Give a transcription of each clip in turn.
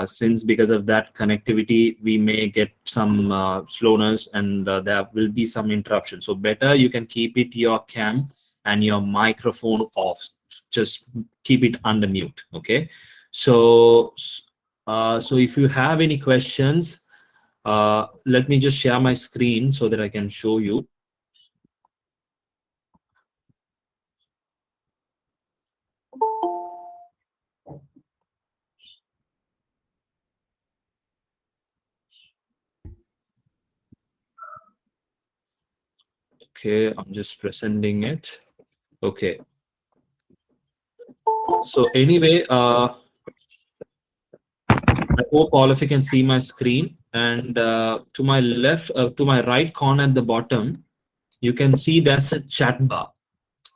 Since because of that connectivity, we may get some slowness, and there will be some interruption. So better you can keep it your cam and your microphone off. Just keep it under mute. Okay. So if you have any questions, let me just share my screen so that I can show you. Okay, I'm just presenting it. Okay. So anyway, I hope all of you can see my screen. And to my left, to my right corner at the bottom, you can see there's a chat bar.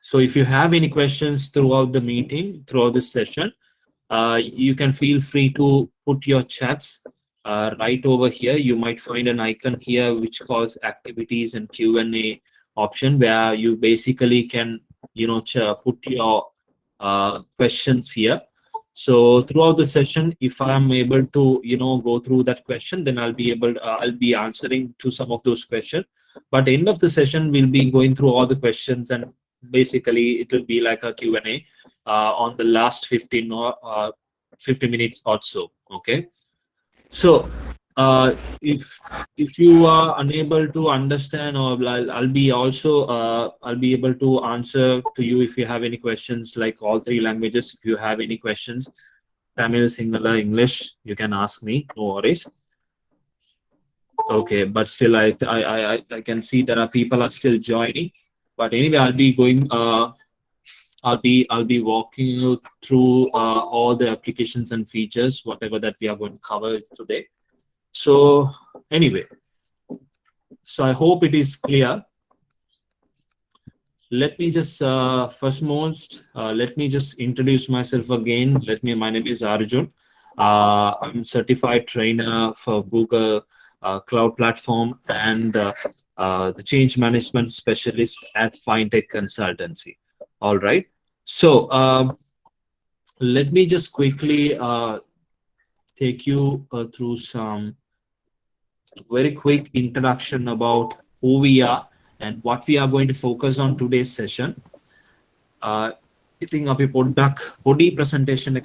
So if you have any questions throughout the meeting, throughout this session, you can feel free to put your chats right over here. You might find an icon here which calls activities and Q&A option, where you basically can put your questions here. So throughout the session, if I am able to go through that question, then I'll be answering to some of those questions. But end of the session, we'll be going through all the questions, and basically it will be like a Q&A on the last 15 minutes or so. Okay. So if you are unable to understand, or I'll be able to answer to you if you have any questions, like all three languages. If you have any questions, Tamil, Sinhala, English, you can ask me, no worries. Okay, but still I can see there are people are still joining. But anyway, I'll be going I'll be walking you through all the applications and features, whatever that we are going to cover today. So anyway, so I hope it is clear. Let me just let me just introduce myself again. My name is Arjun. I'm certified trainer for Google Cloud Platform and the change management specialist at FinTech Consultancy. All right. So let me just quickly take you through some very quick introduction about who we are and what we are going to focus on today's session. I think I'll be body presentation.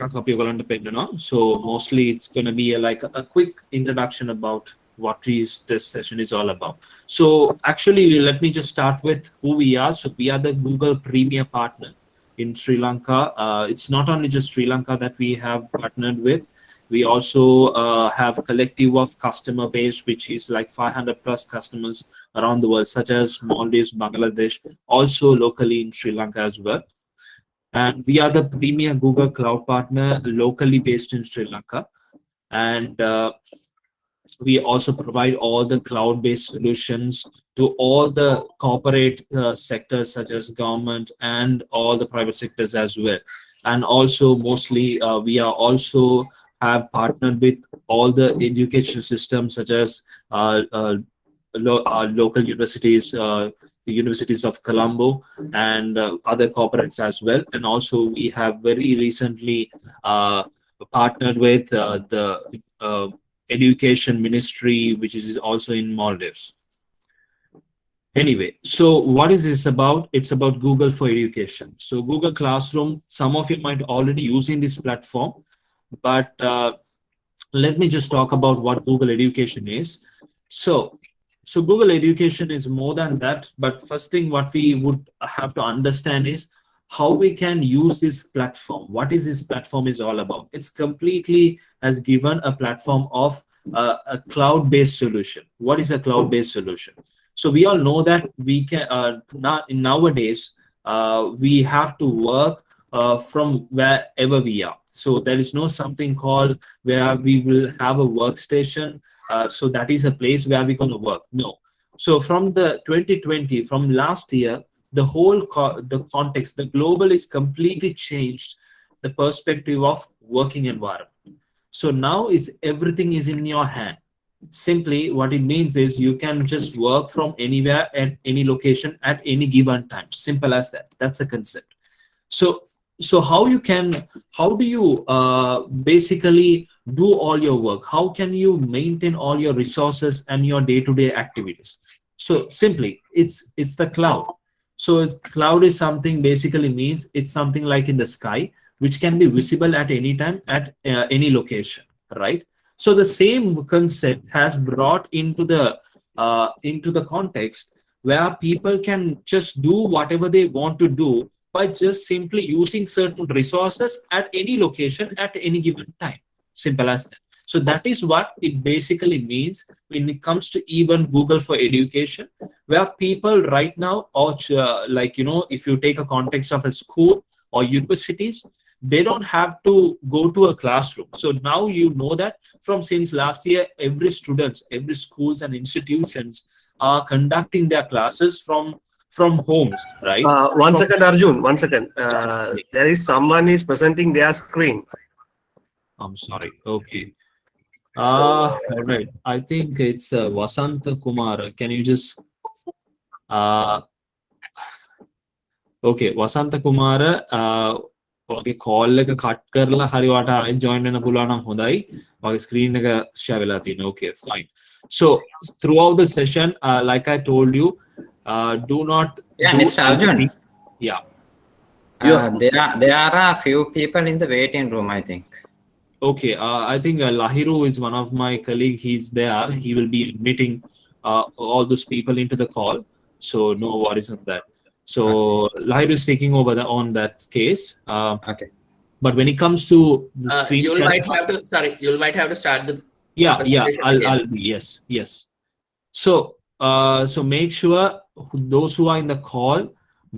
So mostly it's going to be like a quick introduction about what this session is all about. So actually, let me just start with who we are. So we are the Google Premier Partner in Sri Lanka. It's not only just Sri Lanka that we have partnered with. We also have a collective of customer base, which is like 500 plus customers around the world, such as Maldives, Bangladesh, also locally in Sri Lanka as well. And we are the premier Google Cloud partner locally based in Sri Lanka. And we also provide all the cloud-based solutions to all the corporate sectors, such as government and all the private sectors as well. And also mostly we are also have partnered with all the education systems, such as local universities, the universities of Colombo, and other corporates as well. And also we have very recently partnered with the education ministry, which is also in Maldives. Anyway, so what is this about? It's about Google for Education. So Google Classroom, some of you might already using this platform, but let me just talk about what Google Education is. So Google Education is more than that, but first thing what we would have to understand is how we can use this platform. What is this platform is all about? It's completely has given a platform of a cloud-based solution. What is a cloud-based solution? So we all know that we can nowadays we have to work from wherever we are. So there is no something called where we will have a workstation. So that is a place where we're going to work. No. So from the 2020, from last year, the whole the context, the global is completely changed the perspective of working environment. So now everything is in your hand. Simply what it means is you can just work from anywhere at any location at any given time. Simple as that. That's the concept. So So how do you basically do all your work? How can you maintain all your resources and your day-to-day activities? So simply, it's the cloud. So cloud is something, basically means it's something like in the sky, which can be visible at any time at any location, right? So the same concept has brought into the context where people can just do whatever they want to do by just simply using certain resources at any location at any given time. Simple as that. So that is what it basically means when it comes to even Google for Education, where people right now, or like, if you take a context of a school or universities, they don't have to go to a classroom. So now that from since last year, every students, every schools and institutions are conducting their classes from homes, right? One From second, Arjun. One second. Yeah. There is someone is presenting their screen. I'm sorry. Okay. So All right. I think it's Vasant Kumar. Can you just uh okay, Vasant Kumar ඔගේ call එක cut කරලා හරි වට ආයෙත් join වෙන්න පුළුවන් නම් හොඳයි. ඔගේ ස්ක්‍රීන් එක ෂෙයා වෙලා තියෙනවා. Okay, fine. So throughout the session, like I told you, do not Yeah, do Mr. Arjun. anything. Yeah. There are a few people in the waiting room, I think. Okay, I think Lahiru is one of my colleague. He's there. He will be admitting all those people into the call. So no worries on that. So Lahiru is taking over on that case. Okay. But when it comes to the screen You share, might have to. Sorry, you might have to start the yeah, presentation again. I'll be, yes. So so make sure those who are in the call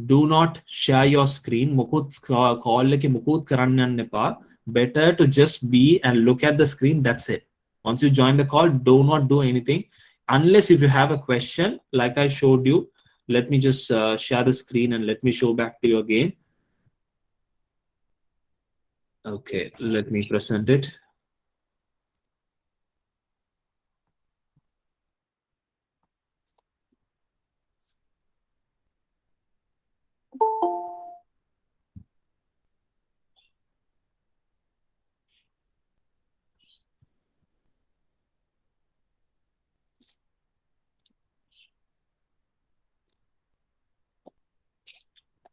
do not share your screen. Mukut call leke mukut karanne yanna epa. Better to just be and look at the screen. That's it. Once you join the call, do not do anything unless if you have a question, like I showed you. Let me just share the screen and let me show back to you again. Okay, let me present it.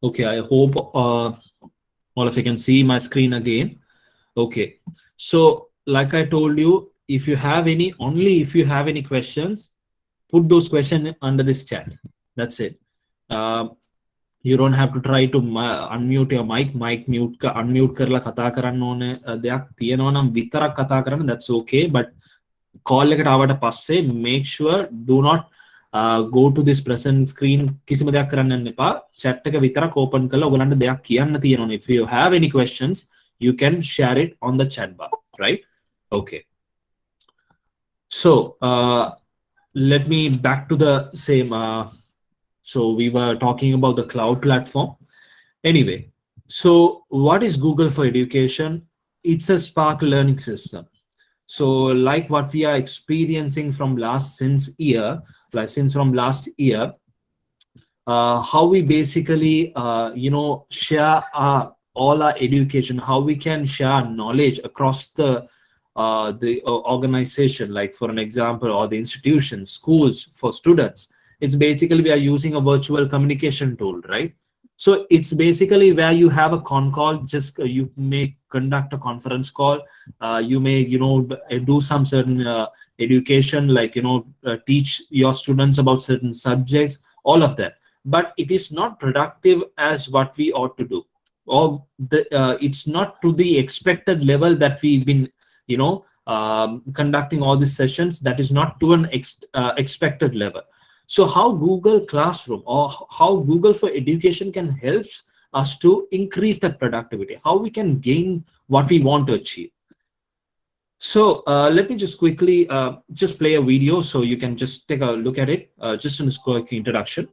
Okay, I hope all of you can see my screen again. Okay, so like I told you, if you have any questions, put those questions under this chat. That's it. You don't have to try to unmute your mic mute unmute කරලා කතා කරන්න ඕනේ දෙයක් තියෙනවා නම් විතරක් කතා කරන්න, that's okay. But call එකට ආවට පස්සේ make sure do not go to this present screen කිසිම දෙයක් කරන්න යන්න එපා. chat එක විතරක් open කරලා ඔයගලන්ට දෙයක් කියන්න තියෙනවා. If you have any questions, you can share it on the chat bar, right? Okay. So let me back to the same. So we were talking about the cloud platform. Anyway, so what is Google for Education? It's a Spark learning system. So like what we are experiencing from last year, how we basically share all our education, how we can share knowledge across the organization, like for an example, or the institutions, schools, for students. It's basically we are using a virtual communication tool, right? So it's basically where you have a con call, just you may conduct a conference call, you may do some certain education, like teach your students about certain subjects, all of that. But it is not productive as what we ought to do, or it's not to the expected level that we've been conducting all these sessions. That is not to an expected level. So how Google Classroom or how Google for Education can help us to increase that productivity, how we can gain what we want to achieve. So let me just quickly just play a video so you can just take a look at it, just in this quick introduction.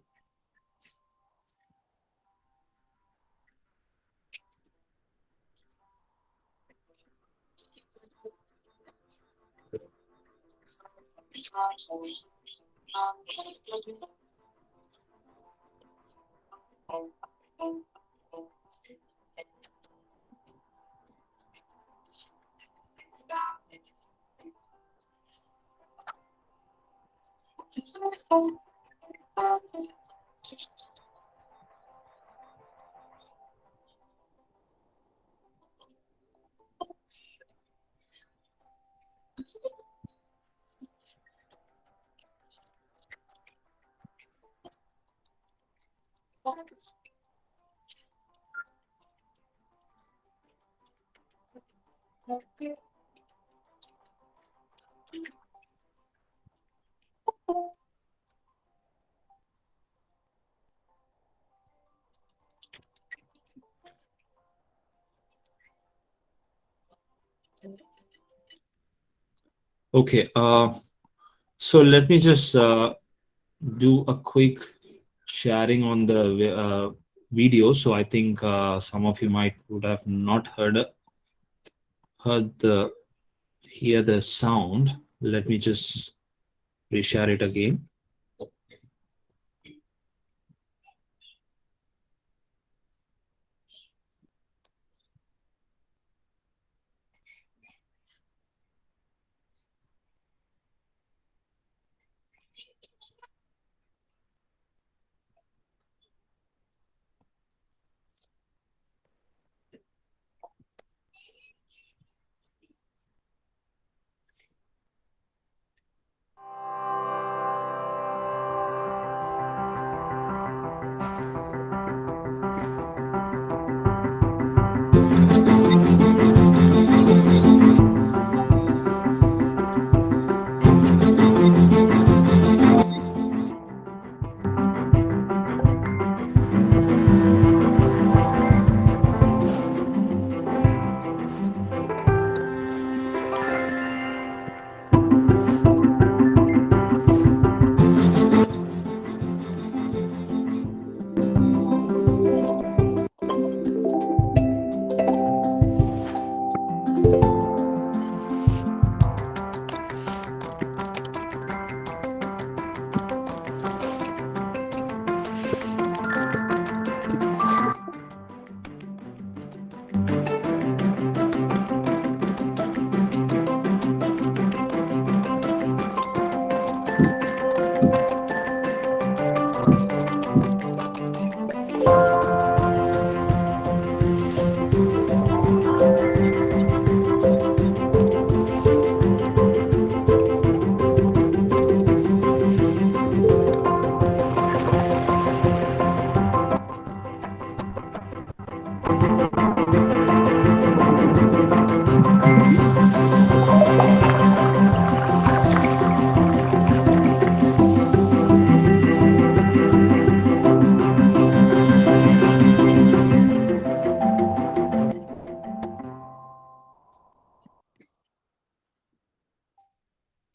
Okay, so let me just do a quick sharing on the video. So I think some of you would have not heard the hear the sound. Let me just reshare it again.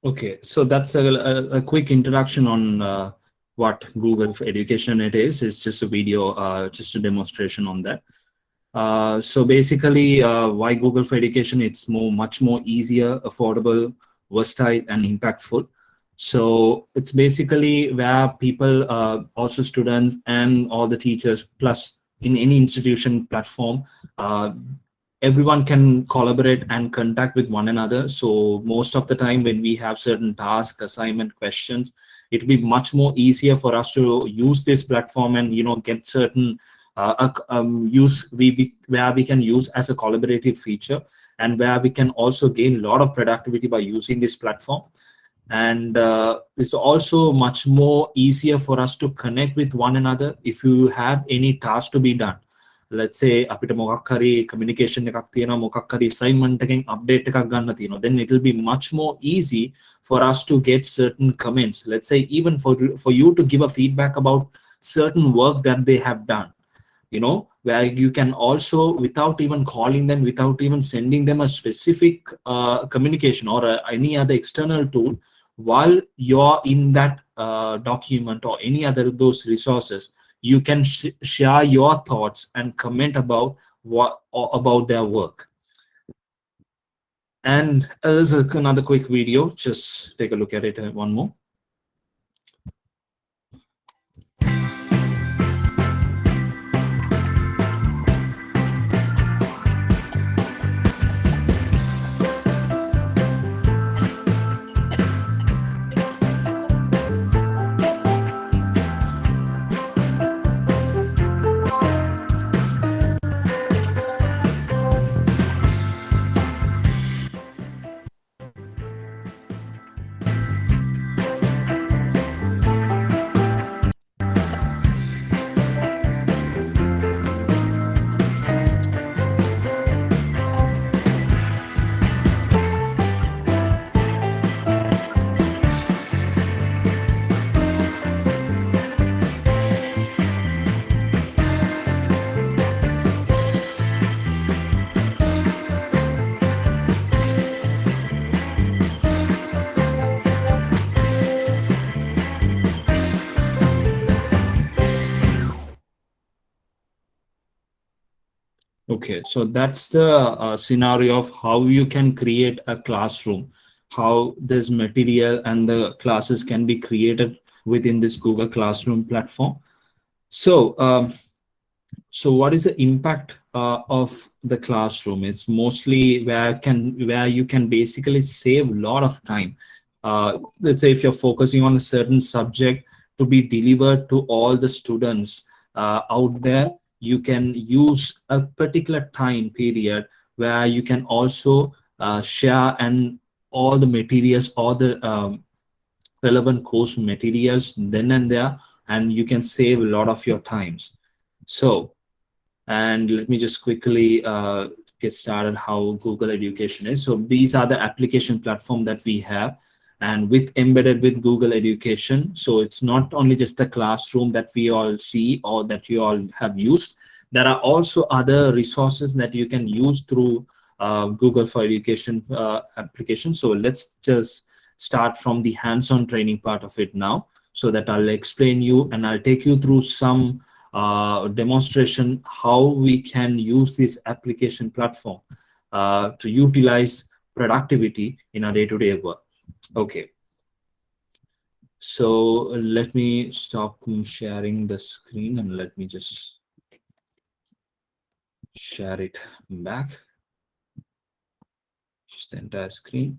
Okay, so that's a quick introduction on what Google for Education it is. It's just a video, just a demonstration on that. So basically, why Google for Education? It's much more easier, affordable, versatile, and impactful. So it's basically where people, also students and all the teachers, plus in any institution platform, everyone can collaborate and contact with one another. So most of the time when we have certain task, assignment, questions, it will be much more easier for us to use this platform and get certain where we can use as a collaborative feature, and where we can also gain a lot of productivity by using this platform. And it's also much more easier for us to connect with one another. If you have any task to be done, let's say අපිට මොකක් හරි communication එකක් තියෙනවා, මොකක් හරි assignment එකෙන් update එකක් ගන්න තියෙනවා, then it will be much more easy for us to get certain comments. Let's say even for you to give a feedback about certain work that they have done, where you can also, without even calling them, without even sending them a specific communication or any other external tool, while you're in that document or any other of those resources, you can share your thoughts and comment about about their work. And there's another quick video. Just take a look at it. One more. Okay, so that's the scenario of how you can create a classroom, how this material and the classes can be created within this Google Classroom platform. So, so what is the impact of the classroom? It's mostly where you can basically save a lot of time. Let's say if you're focusing on a certain subject to be delivered to all the students out there, you can use a particular time period where you can also share and all the materials, all the relevant course materials then and there, and you can save a lot of your times. So, and let me just quickly get started how Google Education is. So these are the application platform that we have, and with embedded with Google Education. So it's not only just the classroom that we all see or that you all have used. There are also other resources that you can use through Google for Education application. So let's just start from the hands-on training part of it now, so that I'll explain you and I'll take you through some demonstration how we can use this application platform to utilize productivity in our day-to-day work. Okay, so let me stop sharing the screen and let me just share it back, just the entire screen.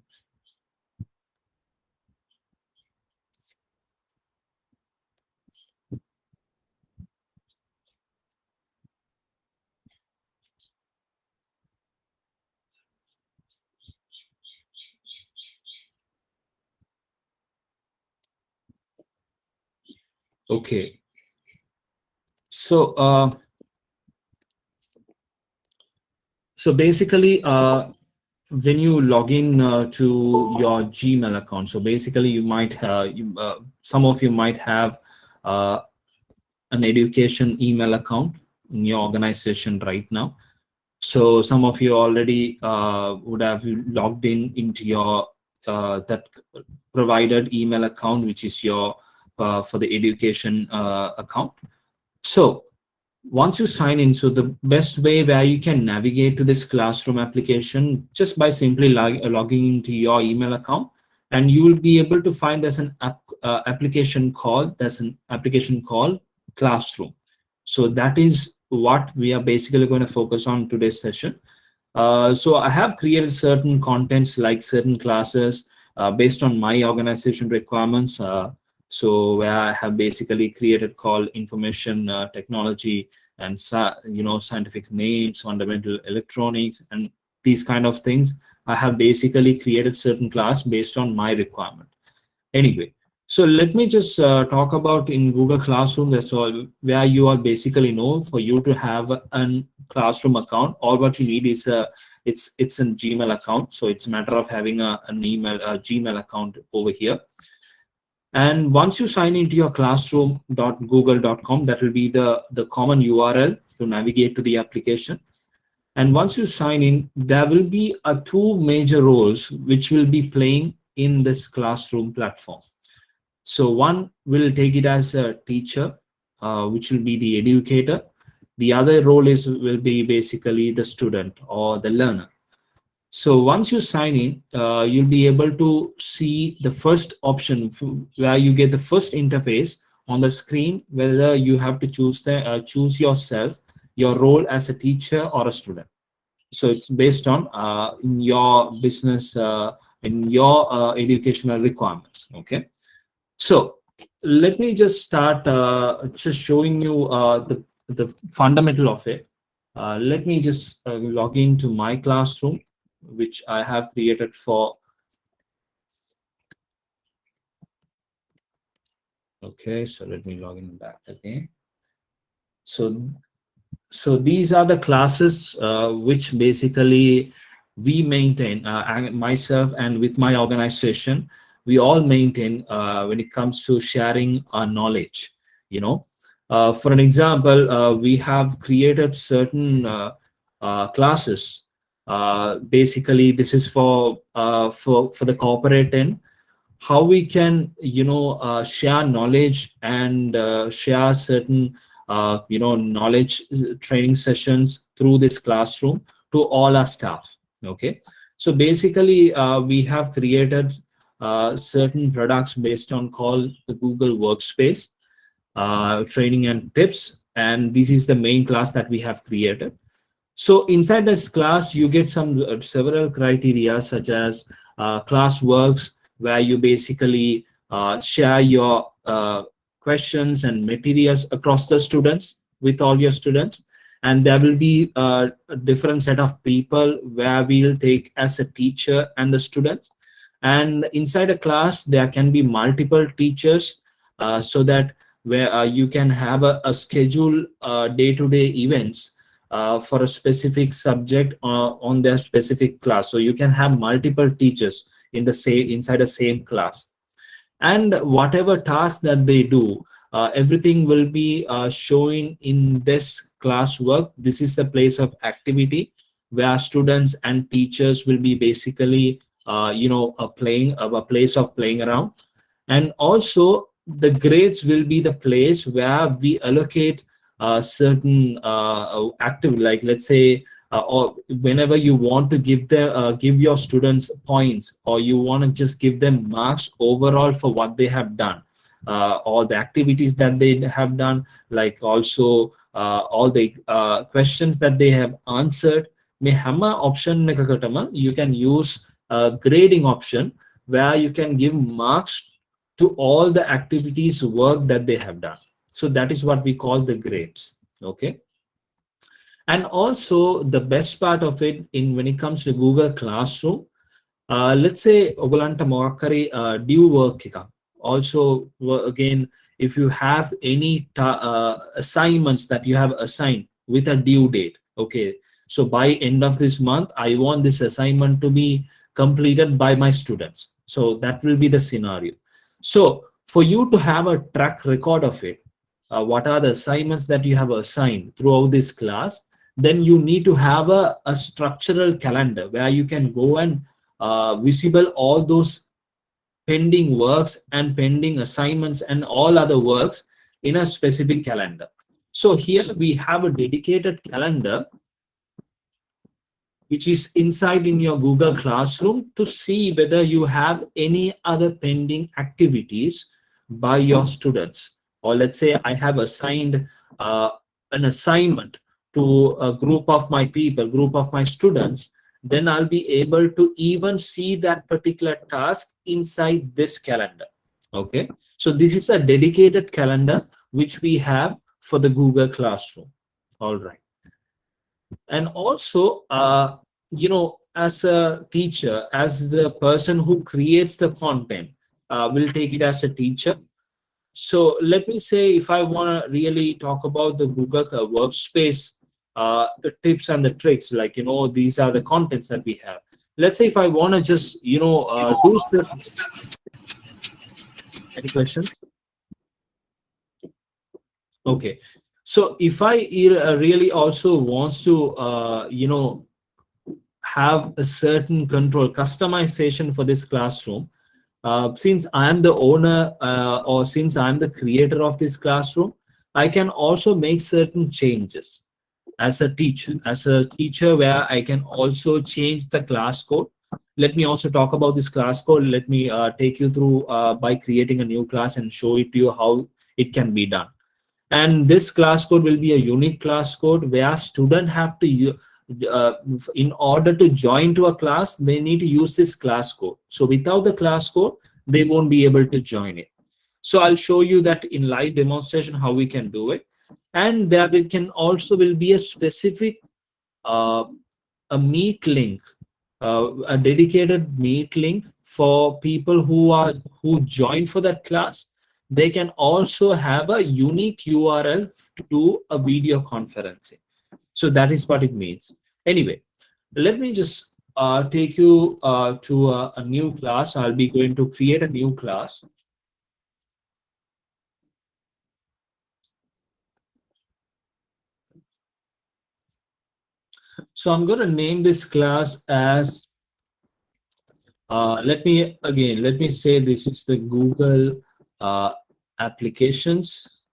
Okay, so so basically when you log in to your Gmail account, so basically you might some of you might have an education email account in your organization right now. So some of you already would have logged in into your that provided email account, which is your for the education account. So once you sign in, so the best way where you can navigate to this classroom application just by simply logging into your email account, and you will be able to find there's an application called Classroom. So that is what we are basically going to focus on today's session. So I have created certain contents like certain classes based on my organization requirements. So where I have basically created called information technology and scientific names, fundamental electronics, and these kind of things. I have basically created certain class based on my requirement. Anyway, so let me just talk about in Google Classroom. That's all where you all basically know for you to have a classroom account. All what you need is it's a Gmail account. So it's a matter of having a Gmail account over here. And once you sign into your classroom.google.com, that will be the common URL to navigate to the application. And once you sign in, there will be two major roles which will be playing in this classroom platform. So one will take it as a teacher, which will be the educator. The other role will be basically the student or the learner. So once you sign in, you'll be able to see the first option where you get the first interface on the screen, whether you have to choose yourself, your role as a teacher or a student. So it's based on in your business, in your educational requirements. Okay. So let me just start just showing you the fundamental of it. Let me just log into my classroom, which I have created for. Okay, so let me log in back again. So these are the classes which basically we maintain, myself and with my organization, we all maintain when it comes to sharing our knowledge. For an example, we have created certain classes. Basically, this is for the corporate end, how we can share knowledge and share certain knowledge training sessions through this classroom to all our staff. Okay, so basically we have created certain products based on called the Google Workspace training and tips, and this is the main class that we have created. So inside this class, you get some several criteria such as class works, where you basically share your questions and materials across the students with all your students. And there will be a different set of people where we'll take as a teacher and the students. And inside a class, there can be multiple teachers so that where you can have a schedule day-to-day events for a specific subject on their specific class. So you can have multiple teachers in the same inside the same class, and whatever task that they do, everything will be showing in this classwork. This is the place of activity where students and teachers will be basically a place of playing around. And also the grades will be the place where we allocate certain active, like let's say or whenever you want to give your students points, or you want to just give them marks overall for what they have done, all the activities that they have done, like also all the questions that they have answered. May hamma option nekakatama, you can use a grading option where you can give marks to all the activities work that they have done. So that is what we call the grades. Okay. And also the best part of it in when it comes to Google Classroom, let's say Ogolanta Mawakari due work kika. Also again, if you have any assignments that you have assigned with a due date, okay, so by end of this month I want this assignment to be completed by my students. So that will be the scenario. So for you to have a track record of it, what are the assignments that you have assigned throughout this class, then you need to have a structural calendar where you can go and visible all those pending works and pending assignments and all other works in a specific calendar. So here we have a dedicated calendar which is inside in your Google Classroom to see whether you have any other pending activities by your students. Or let's say I have assigned an assignment to a group of my people, group of my students, then I'll be able to even see that particular task inside this calendar. Okay, so this is a dedicated calendar which we have for the Google Classroom. All right. And also as a teacher, as the person who creates the content, will take it as a teacher. So let me say if I want to really talk about the Google Workspace, the tips and the tricks, like these are the contents that we have. Let's say if I want to just do stuff. Any questions? Okay, so if I really also wants to have a certain control customization for this classroom, since I am the owner or since I am the creator of this classroom, I can also make certain changes as a teacher where I can also change the class code. Let me also talk about this class code. Let me take you through by creating a new class and show it to you how it can be done. And this class code will be a unique class code where students have to in order to join to a class, they need to use this class code. So without the class code, they won't be able to join it. So I'll show you that in live demonstration how we can do it. And there will be a specific a meet link, a dedicated meet link for people who join for that class. They can also have a unique URL to do a video conferencing. So that is what it means. Anyway, let me just take you to a new class. I'll be going to create a new class. So I'm going to name this class as, let me say this is the Google applications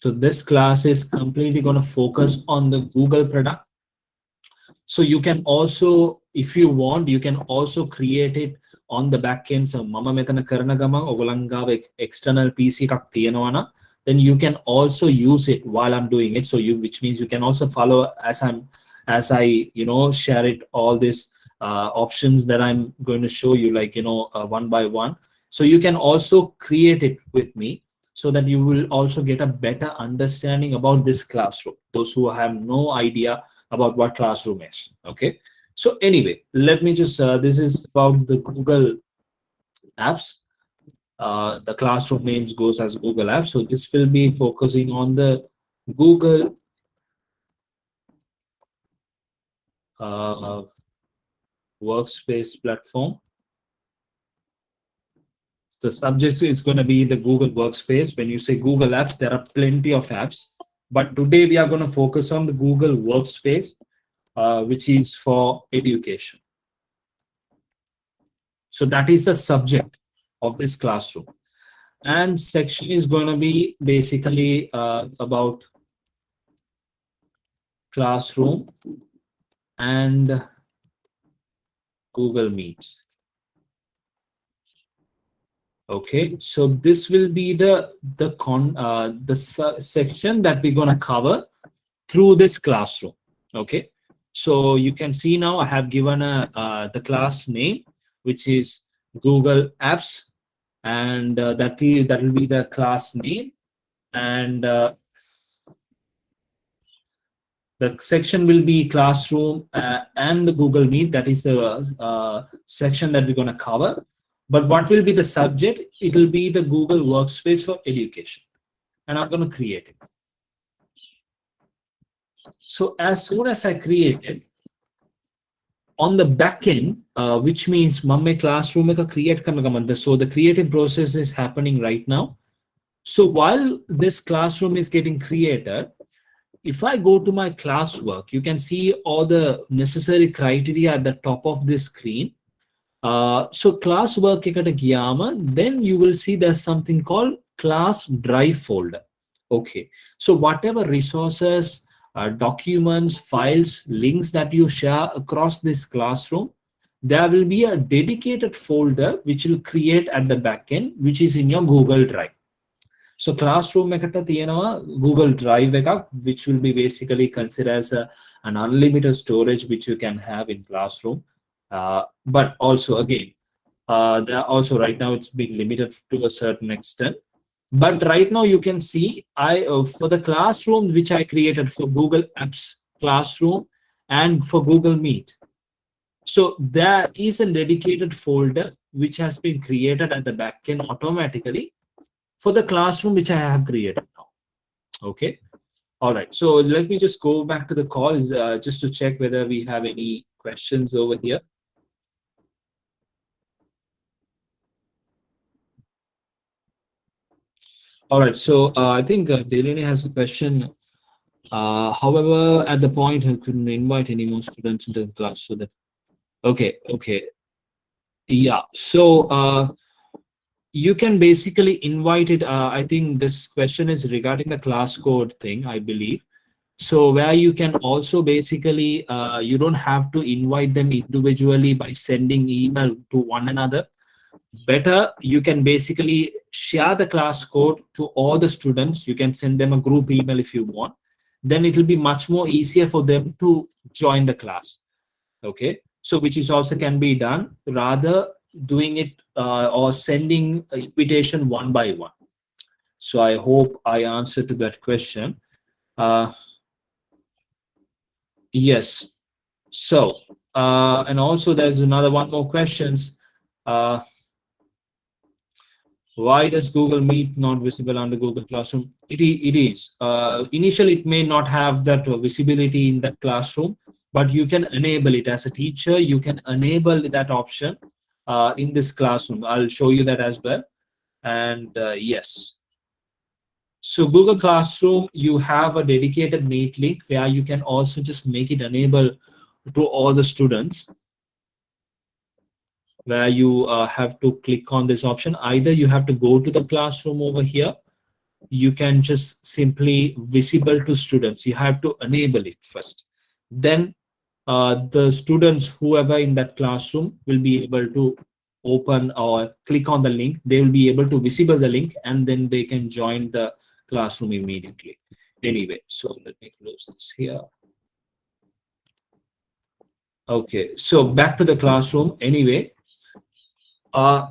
So this class is completely going to focus on the Google product. So you can also, if you want, you can also create it on the back end. So mama metana karana gamang ogolanga external PC එකක් තියෙනවා නම්, then you can also use it while I'm doing it. So which means you can also follow as I share it, all these options that I'm going to show you, like one by one. So you can also create it with me, so that you will also get a better understanding about this classroom, those who have no idea about what classroom is. Okay, so anyway, let me just this is about the Google apps. The classroom names goes as Google apps, so this will be focusing on the Google workspace platform. The subject is going to be the Google workspace. When you say Google apps, there are plenty of apps, but today we are going to focus on the Google workspace, which is for education. So that is the subject of this classroom, and section is going to be basically about classroom and Google Meets. Okay, so this will be the section that we're going to cover through this classroom. Okay, so you can see now I have given the class name, which is Google Apps, and that will be the class name, and the section will be classroom and the Google Meet. That is the section that we're going to cover. But what will be the subject? It will be the Google Workspace for Education, and I'm going to create it. So as soon as I create it, on the back end, which means mamme classroom ka create karna gamanda. So the creative process is happening right now. So while this classroom is getting created, if I go to my classwork, you can see all the necessary criteria at the top of this screen. So classwork ekata giyama, then you will see there's something called class drive folder. Okay, so whatever resources, documents, files, links that you share across this classroom, there will be a dedicated folder which will create at the back end, which is in your Google Drive. So classroom ekata tiyenawa Google Drive ekak, which will be basically considered as an unlimited storage which you can have in classroom. But also again, there are also right now it's being limited to a certain extent. But right now you can see for the classroom which I created for Google Apps Classroom and for Google Meet. So there is a dedicated folder which has been created at the back end automatically for the classroom which I have created now. Okay. All right. So let me just go back to the call just to check whether we have any questions over here. All right, so I think Delaney has a question. However, at the point, I couldn't invite any more students into the class. So that, okay. Yeah, so you can basically invite it. I think this question is regarding the class code thing, I believe. So where you can also basically, you don't have to invite them individually by sending email to one another. Better, you can basically share the class code to all the students. You can send them a group email if you want. Then it will be much more easier for them to join the class. Okay, so which is also can be done rather doing it or sending an invitation one by one. So I hope I answered to that question. Yes. So and also there's one more questions. Why does Google Meet not visible under Google Classroom? It is. Initially, it may not have that visibility in that classroom, but you can enable it as a teacher. You can enable that option in this classroom. I'll show you that as well. And yes. So Google Classroom, you have a dedicated Meet link where you can also just make it enable to all the students, where you have to click on this option. Either you have to go to the classroom over here, you can just simply visible to students. You have to enable it first. Then the students, whoever in that classroom, will be able to open or click on the link. They will be able to visible the link, and then they can join the classroom immediately. Anyway, so let me close this here. Okay, so back to the classroom. Anyway,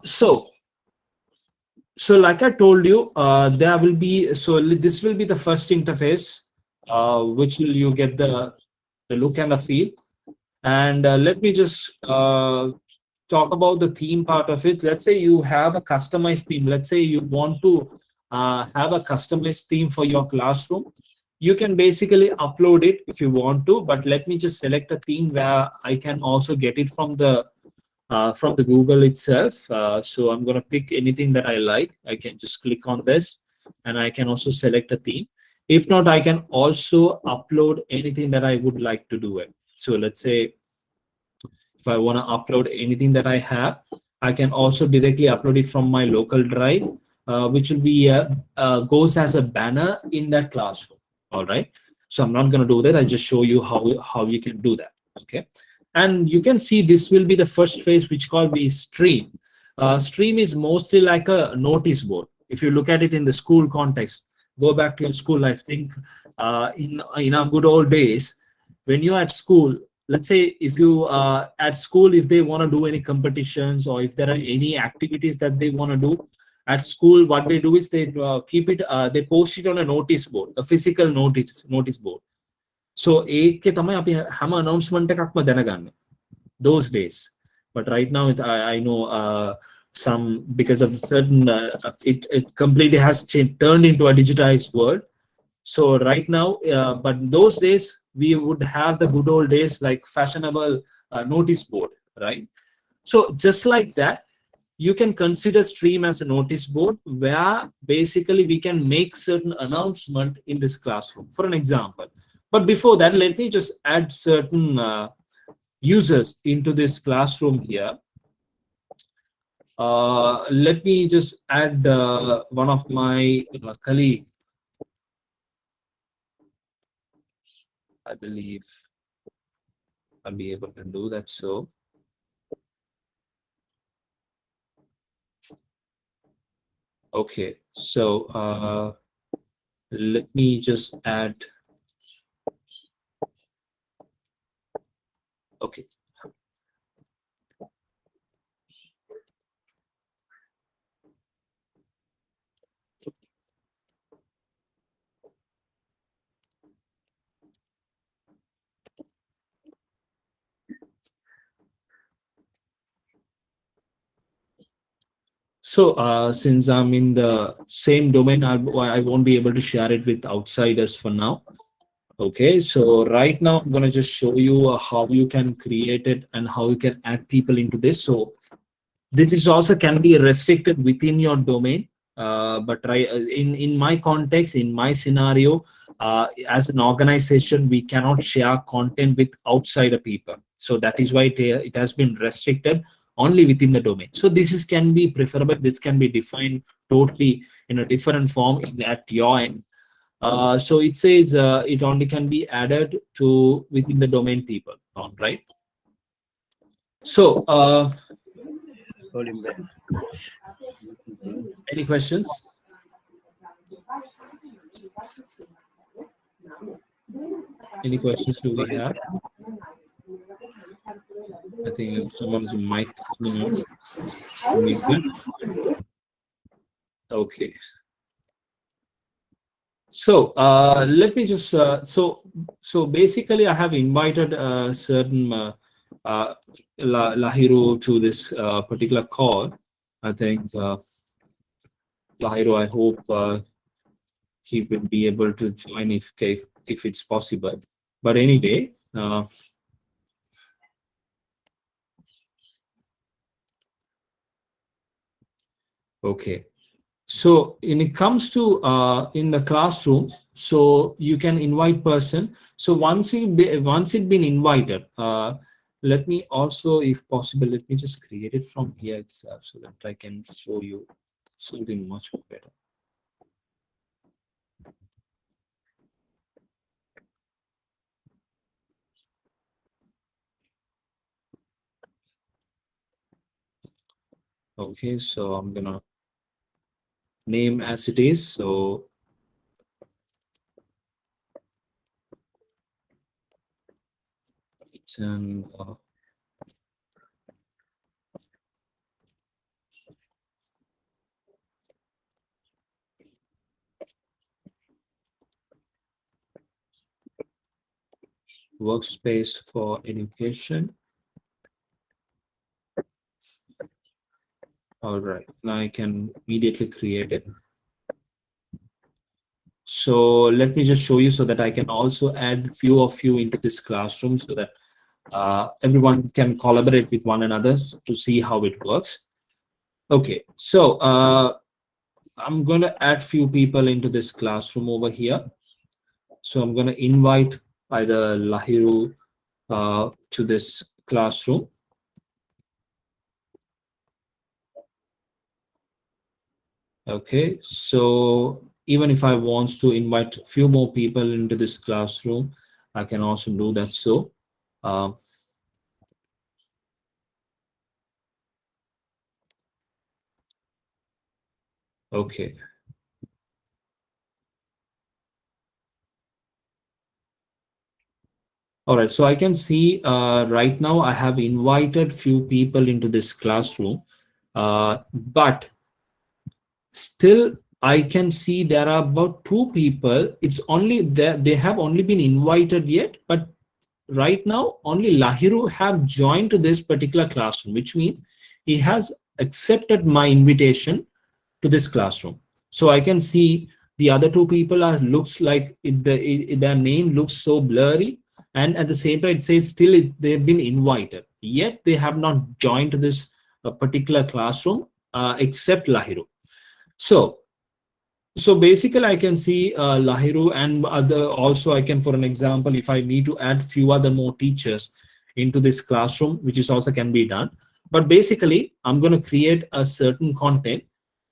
so like I told you, there will be, this will be the first interface, which will you get the look and the feel. And let me just talk about the theme part of it. Let's say you have a customized theme. Let's say you want to have a customized theme for your classroom. You can basically upload it if you want to, but let me just select a theme where I can also get it from the Google itself. So I'm going to pick anything that I like. I can just click on this, and I can also select a theme. If not, I can also upload anything that I would like to do it. So let's say if I want to upload anything that I have, I can also directly upload it from my local drive, which will be goes as a banner in that classroom. All right. So I'm not going to do that. I just show you how you can do that. Okay. And you can see this will be the first phase, which called the stream. Stream is mostly like a notice board. If you look at it in the school context, go back to your school life. Think in our good old days, when you're at school, let's say if you at school, if they want to do any competitions, or if there are any activities that they want to do at school, what they do is they keep it, they post it on a notice board, a physical notice board. So ඒකේ තමයි අපි හැම announcement එකක්ම දැනගන්නේ those days. But right now I know some, because of certain it completely has turned into a digitized world. So right now, but those days we would have the good old days like fashionable notice board, right? So just like that, you can consider stream as a notice board where basically we can make certain announcement in this classroom, for an example. But before that, let me just add certain users into this classroom here. Let me just add one of my colleague. I believe I'll be able to do that. So okay, so let me just add. Okay. So since I'm in the same domain, I won't be able to share it with outsiders for now. Okay, so right now I'm going to just show you how you can create it and how you can add people into this. So this is also can be restricted within your domain. But right in my context, in my scenario, as an organization, we cannot share content with outsider people. So that is why it has been restricted only within the domain. So this is can be preferable. This can be defined totally in a different form at your end. So it says it only can be added to within the domain people. All right. So any questions? Any questions do we have? I think someone's mic is on. Okay. So let me just so basically I have invited certain Lahiru to this particular call. I think Lahiru, I hope he will be able to join if it's possible. But anyway, okay. So when it comes to in the classroom, so you can invite person. So once it been invited, let me also, if possible, let me just create it from here itself so that I can show you something much better. Okay, so I'm gonna name as it is. So it's an workspace for education. All right, now I can immediately create it. So let me just show you so that I can also add few of you into this classroom so that everyone can collaborate with one another to see how it works. Okay, so I'm going to add few people into this classroom over here. So I'm going to invite either Lahiru to this classroom. Okay, so even if I want to invite a few more people into this classroom, I can also do that. So okay. All right, so I can see right now I have invited few people into this classroom, but still I can see there are about 2 people. It's only that they have only been invited yet, but right now only Lahiru have joined to this particular classroom, which means he has accepted my invitation to this classroom. So I can see the other 2 people are looks like their name looks so blurry, and at the same time it says still they've been invited, yet they have not joined to this particular classroom except Lahiru. So basically I can see Lahiru and other. Also I can, for an example, if I need to add few other more teachers into this classroom, which is also can be done. But basically I'm going to create a certain content.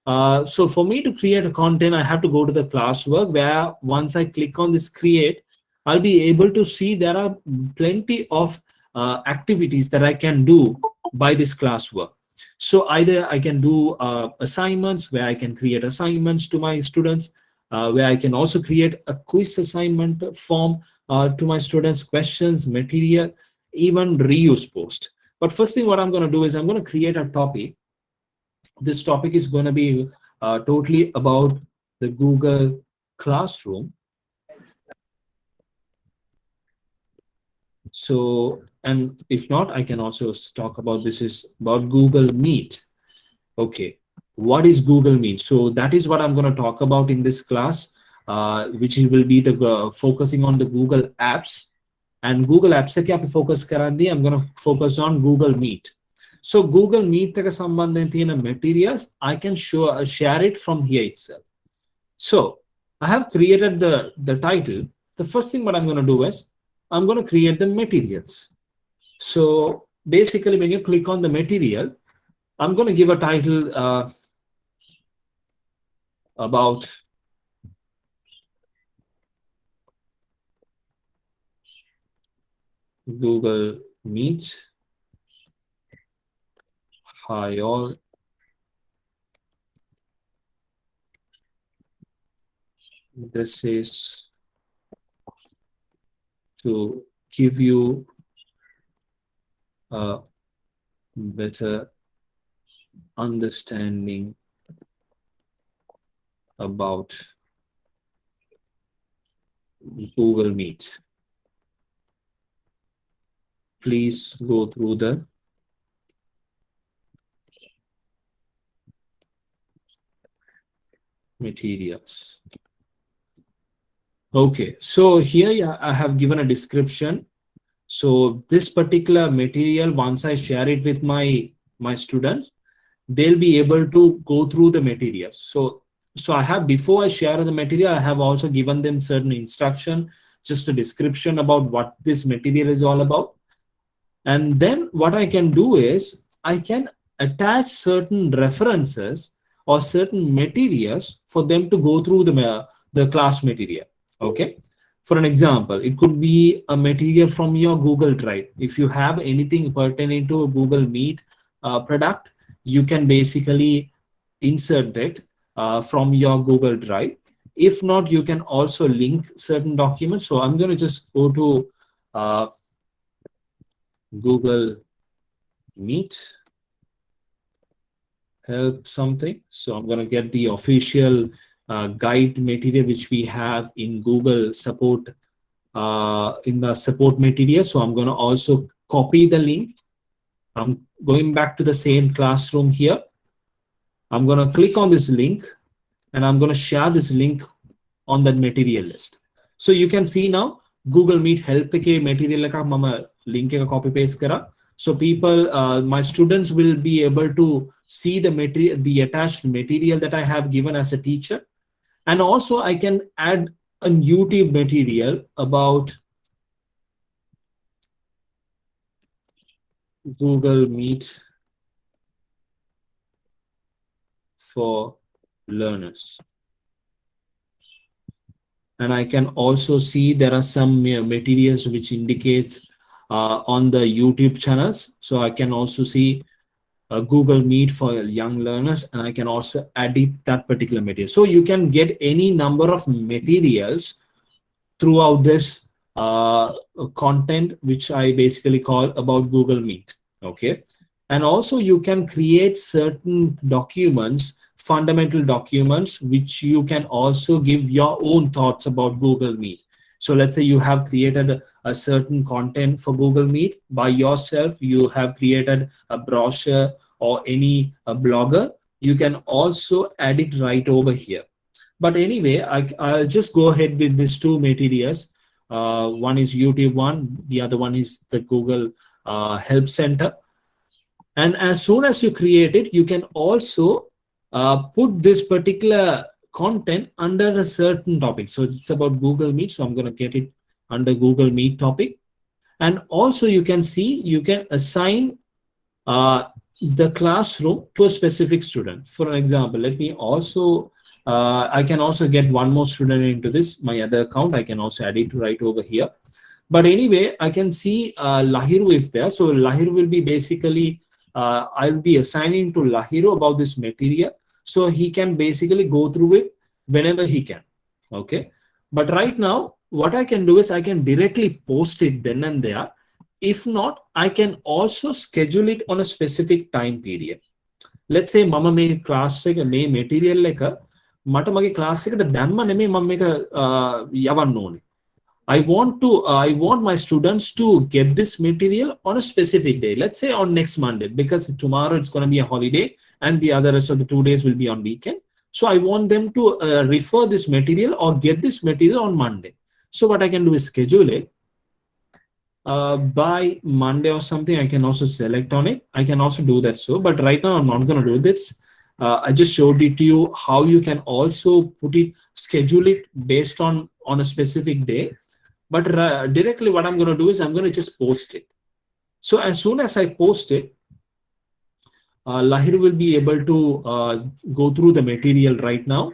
So for me to create a content, I have to go to the classwork, where once I click on this create, I'll be able to see there are plenty of activities that I can do by this classwork. So either I can do assignments, where I can create assignments to my students, where I can also create a quiz assignment form to my students, questions, material, even reuse post. But first thing what I'm going to do is I'm going to create a topic. This topic is going to be totally about the Google Classroom. So, and if not, I can also talk about this is about Google Meet. Okay, what is Google Meet? So that is what I'm going to talk about in this class, which will be the focusing on the Google Apps. And Google Apps se kya focus karandi? I'm going to focus on Google Meet. So Google Meet ka sambandhitina materials, I can share it from here itself. So I have created the title. The first thing what I'm going to do is I'm going to create the materials. So basically when you click on the material, I'm going to give a title about Google Meet. Hi all. This is to give you a better understanding about Google Meet. Please go through the materials. Okay, so here I have given a description. So this particular material, once I share it with my students, they'll be able to go through the materials. So I have, before I share the material, I have also given them certain instruction, just a description about what this material is all about. And then what I can do is I can attach certain references or certain materials for them to go through the class material. Okay. For an example, it could be a material from your Google Drive. If you have anything pertaining to a Google Meet product, you can basically insert it from your Google Drive. If not, you can also link certain documents. So I'm going to just go to Google Meet help something. So I'm going to get the official guide material which we have in Google support in the support material. So I'm going to also copy the link. I'm going back to the same classroom here. I'm going to click on this link and I'm going to share this link on that material list. So you can see now Google Meet help ke material ka mama link ka copy paste kara. So people, my students will be able to see the material, the attached material that I have given as a teacher. And also I can add a YouTube material about Google Meet for learners. And I can also see there are some materials which indicates on the YouTube channels. So I can also see Google Meet for young learners, and I can also edit that particular material. So you can get any number of materials throughout this content, which I basically call about Google Meet. Okay. And also you can create certain documents, fundamental documents, which you can also give your own thoughts about Google Meet. So let's say you have created a certain content for Google Meet by yourself, you have created a brochure or any blogger, you can also add it right over here. But anyway, I'll just go ahead with these two materials. One is YouTube one, the other one is the Google Help Center. And as soon as you create it, you can also put this particular content under a certain topic. So it's about Google Meet. So I'm going to get it under Google Meet topic. And also you can see, you can assign the classroom to a specific student. For example, let me also, I can also get one more student into this, my other account. I can also add it right over here. But anyway, I can see Lahiru is there. So Lahiru will be basically, I'll be assigning to Lahiru about this material. So he can basically go through it whenever he can. Okay. But right now, what I can do is I can directly post it then and there. If not, I can also schedule it on a specific time period. Let's say mama me class එක මේ material එක මට මගේ class එකට දැම්ම නෙමෙයි මම මේක යවන්න ඕනේ. I want my students to get this material on a specific day. Let's say on next Monday, because tomorrow it's going to be a holiday and the other rest of the 2 days will be on weekend. So I want them to refer this material or get this material on Monday. So what I can do is schedule it by Monday or something. I can also select on it. I can also do that. So, but right now I'm not going to do this. I just showed it to you how you can also put it, schedule it based on a specific day. But directly what I'm going to do is I'm going to just post it. So as soon as I post it, Lahir will be able to go through the material right now,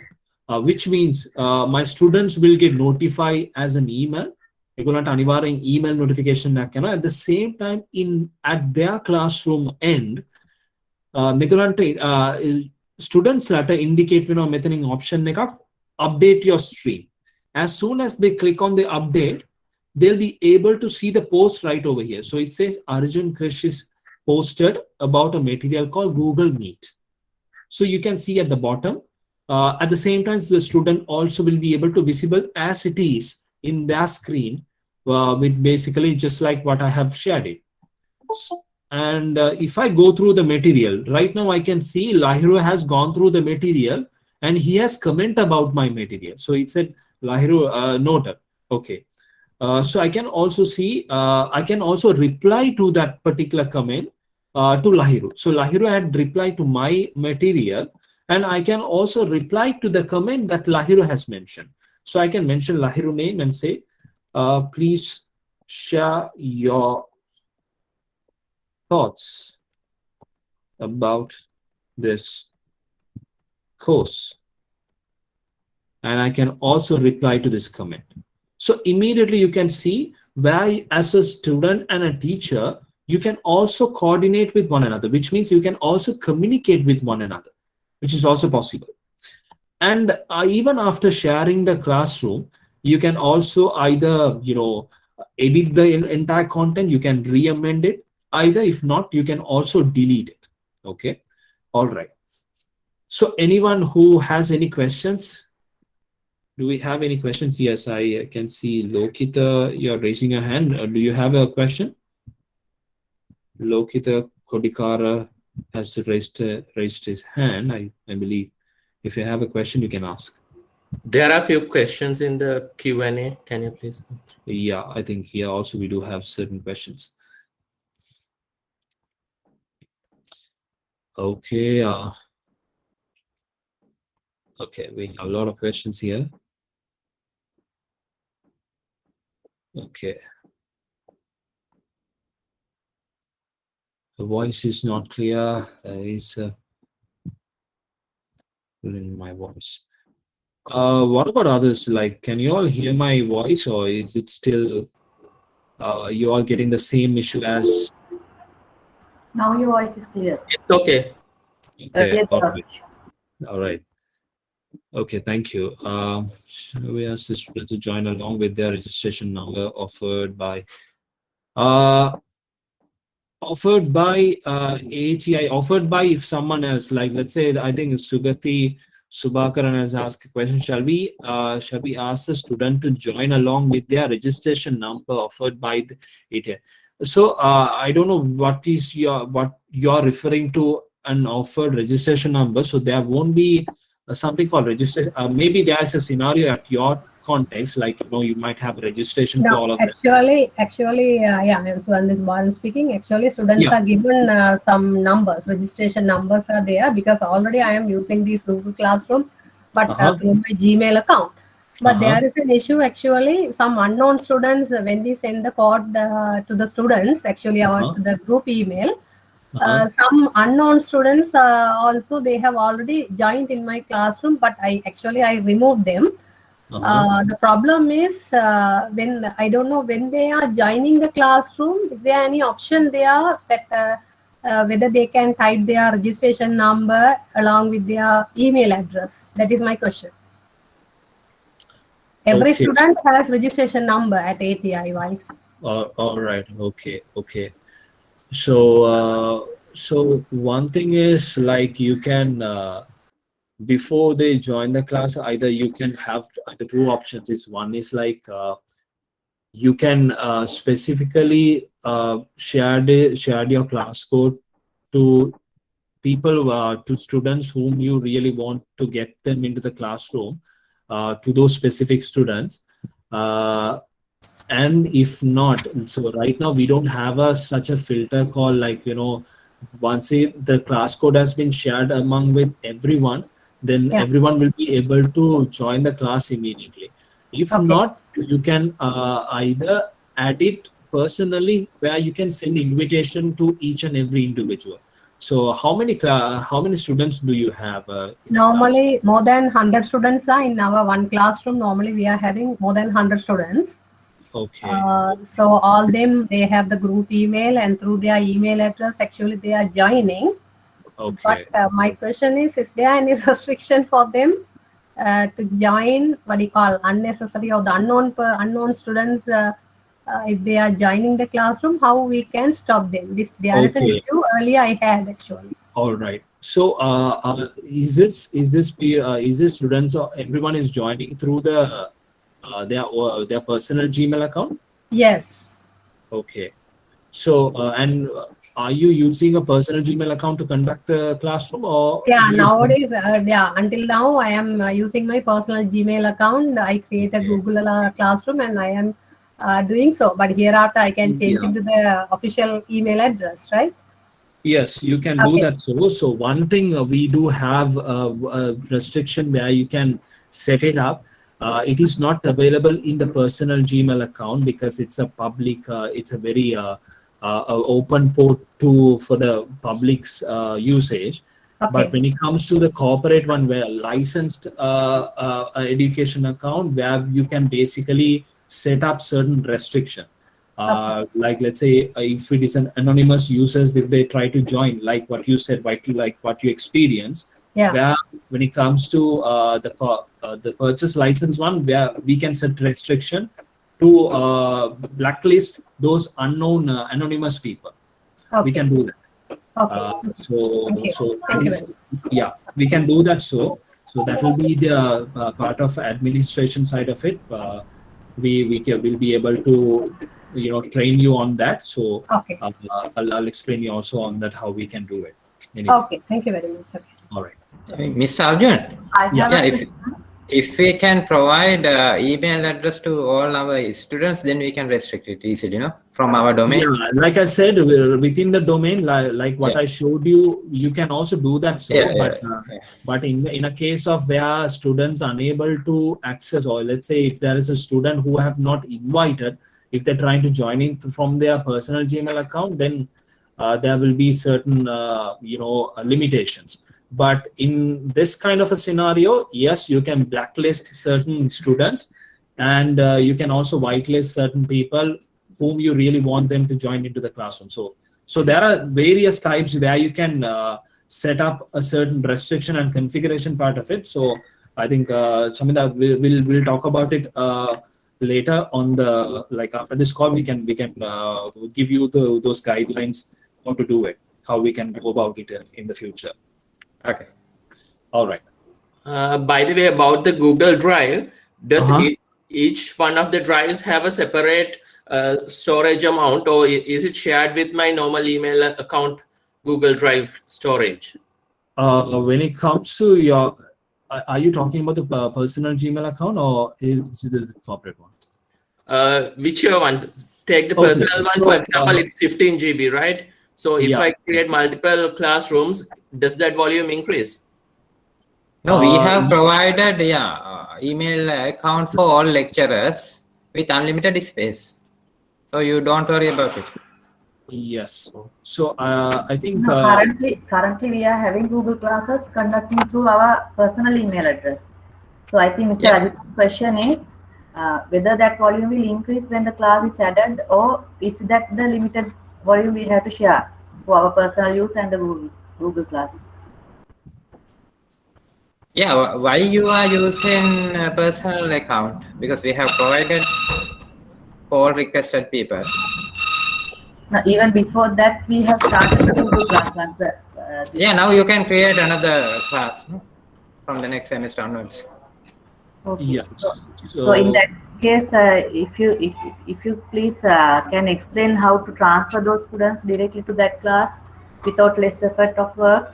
which means my students will get notified as an email. Email notification at the same time at their classroom end, students later indicate option update your stream. As soon as they click on the update, they'll be able to see the post right over here. So it says Arjun Krish is posted about a material called Google Meet. So you can see at the bottom. At the same time, the student also will be able to visible as it is in their screen, with basically just like what I have shared it. And if I go through the material, right now I can see Lahiru has gone through the material and he has comment about my material. So it said Lahiru noted. Okay. So I can also see, I can also reply to that particular comment to Lahiru. So Lahiru had replied to my material, and I can also reply to the comment that Lahiru has mentioned. So I can mention Lahiru name and say, please share your thoughts about this course. And I can also reply to this comment. So immediately you can see where as a student and a teacher, you can also coordinate with one another, which means you can also communicate with one another, which is also possible. And even after sharing the classroom, you can also either edit the entire content, you can re-amend it, either if not you can also delete it. Okay, all right. So anyone who has any questions? Do we have any questions? Yes, I can see Lokita, you're raising your hand. Do you have a question? Lokita Kodikara has raised his hand. I believe if you have a question, you can ask. There are a few questions in the Q&A. Can you please? Yeah, I think here also we do have certain questions. Okay. Okay, we have a lot of questions here. Okay. The voice is not clear. Is in my voice. What about others? Like, can you all hear my voice, or is it still you all getting the same issue as? Now your voice is clear. It's okay. Okay, Earlier all there was right. All right. Okay, thank you. Shall we ask the students to join along with their registration number offered by ATI, offered by if someone else, like let's say I think Sugati Subhakaran has asked a question. Shall we ask the student to join along with their registration number offered by the ATI? So I don't know what you're referring to, an offered registration number. So there won't be something called registration. Maybe there's a scenario at your context, like you might have registration for No, all of them. actually, yeah, I'm Sugandhi Baran speaking. Actually, students Yeah. are given some numbers, registration numbers are there because already I am using this Google Classroom, but through my Gmail account. But there is an issue actually. Some unknown students, when we send the code to the students, actually to the group email, some unknown students also they have already joined in my classroom, but I removed them. The problem is when I don't know when they are joining the classroom, is there any option there that whether they can type their registration number along with their email address? That is my question. Every student has registration number at ATI wise. All right. Okay. So one thing is like you can before they join the class, either you can have the two options. Is one is like you can specifically share your class code to people, to students whom you really want to get them into the classroom, to those specific students. And if not, so right now we don't have such a filter call, like once the class code has been shared among with everyone, then everyone will be able to join the class immediately. If not, you can either add it personally, where you can send invitation to each and every individual. So how many students do you have? Normally more than 100 students are in our one classroom. Normally we are having more than 100 students. Okay. So all them, they have the group email, and through their email address actually they are joining. Okay. But my question is there any restriction for them to join what you call unnecessary or the unknown students if they are joining the classroom? How we can stop them? There is an issue earlier I had actually. All right. So is this students or everyone is joining through their personal Gmail account? Yes. Okay. So and are you using a personal Gmail account to conduct the classroom, or? Yeah, nowadays, until now I am using my personal Gmail account. I created Google Classroom and I am doing so. But hereafter I can change into the official email address, right? Yes, you can do that. So one thing we do have a restriction where you can set it up. It is not available in the personal Gmail account because it's a public. It's a very open port for the public's usage. But when it comes to the corporate one, where licensed education account, where you can basically set up certain restriction. Like, let's say if it is an anonymous users, if they try to join, like what you said, like what you experience, Yeah. where when it comes to the purchase license one, where we can set restriction to blacklist those unknown anonymous people. Okay. We can do that. Okay. So Thank you. yeah, we can do that. So that will be the part of administration side of it. Will be able to train you on that. So Okay. I'll explain you also on that how we can do it. Anyway. Okay. Thank you very much. Okay. All right. Mr. Arjun, I have yeah, a if we can provide email address to all our students, then we can restrict it easily, from our domain. Yeah, like I said, within the domain, like what I showed you, you can also do that. So, but in a case of where students unable to access, or let's say if there is a student who have not invited, if they're trying to join in from their personal Gmail account, then there will be certain limitations. But in this kind of a scenario, yes, you can blacklist certain students, and you can also whitelist certain people whom you really want them to join into the classroom. So there are various types where you can set up a certain restriction and configuration part of it. So I think something that we'll talk about it later on after this call. We can give you those guidelines how to do it, how we can go about it in the future. Okay. All right. By the way, about the Google Drive, does each one of the drives have a separate storage amount, or is it shared with my normal email account Google Drive storage? When it comes to your, are you talking about the personal Gmail account, or is it the corporate one? Whichever one. Take the personal one, for example, it's 15 GB, right? So if I create multiple classrooms, does that volume increase? No, we have provided email account for all lecturers with unlimited space. So you don't worry about it. Yes. So I think currently we are having Google classes conducting through our personal email address. So I think Mr. Ajit's question is whether that volume will increase when the class is added, or is that the limited volume we have to share for our personal use and the Google class? Yeah, why you are using a personal account? Because we have provided for all requested people. Now, even before that, we have started the Google class. Now you can create another class from the next semester onwards. Okay. Yes. So in that case, if you please can explain how to transfer those students directly to that class without less effort of work.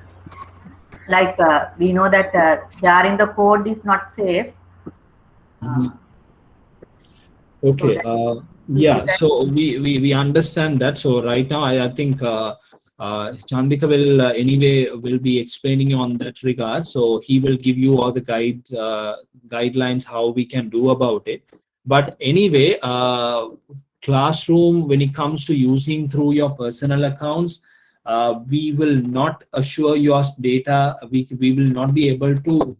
Like we know that sharing the code is not safe. Okay. So we understand that. So right now, I think Chandika will be explaining on that regard. So he will give you all the guidelines how we can do about it. But anyway, classroom, when it comes to using through your personal accounts, we will not assure your data. We will not be able to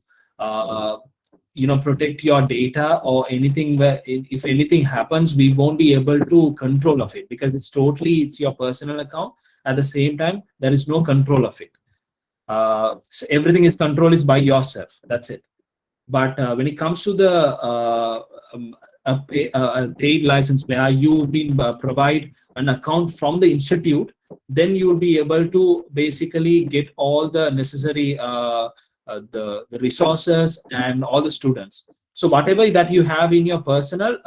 protect your data or anything. Where if anything happens, we won't be able to control of it, because it's your personal account. At the same time, there is no control of it. So everything is by yourself. That's it. But when it comes to the a paid license, where you've been provide an account from the institute, then you'll be able to basically get all the necessary the resources and all the students. So whatever that you have in your personal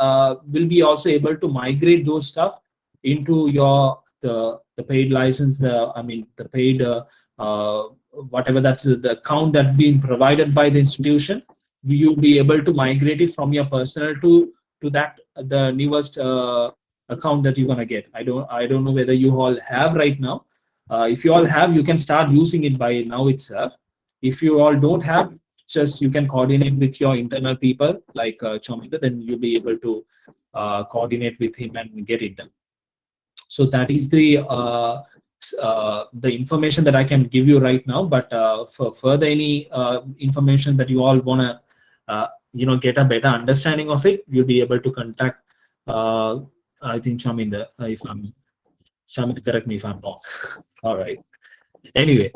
will be also able to migrate those stuff into your the paid license, the paid whatever that's the account that being provided by the institution. You'll be able to migrate it from your personal to that the newest account that you're gonna get. I don't know whether you all have right now. If you all have, you can start using it by now itself. If you all don't have, just you can coordinate with your internal people like Chomita, then you'll be able to coordinate with him and get it done. So that is the information that I can give you right now. But for further any information that you all wanna get a better understanding of it, you'll be able to contact I think Chaminda, Chaminda, correct me if I'm wrong. All right. Anyway,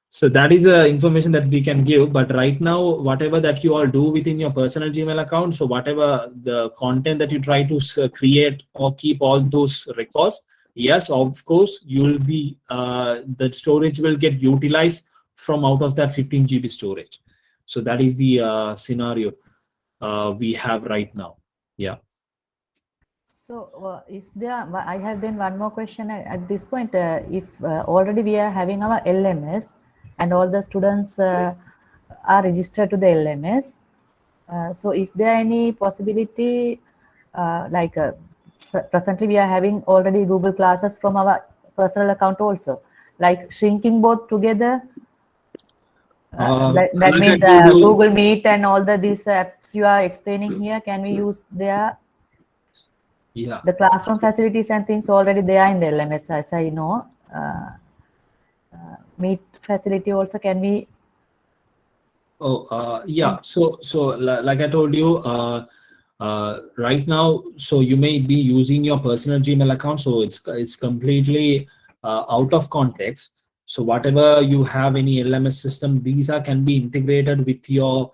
so that is the information that we can give. But right now, whatever that you all do within your personal Gmail account, so whatever the content that you try to create or keep all those records, yes, of course, you will be the storage will get utilized from out of that 15 GB storage. So that is the scenario we have right now. Yeah. So is there, I have then one more question at this point. If already we are having our LMS and all the students are registered to the LMS, so is there any possibility, presently we are having already Google classes from our personal account also, like shrinking both together? That like means I told you- Google Meet and all these apps you are explaining here, can we use their Yeah. the classroom facilities and things already there in the LMS, as I know. Meet facility also, can we? Oh, yeah. So like I told you, right now, so you may be using your personal Gmail account, so it's completely out of context. So whatever you have any LMS system, these can be integrated with your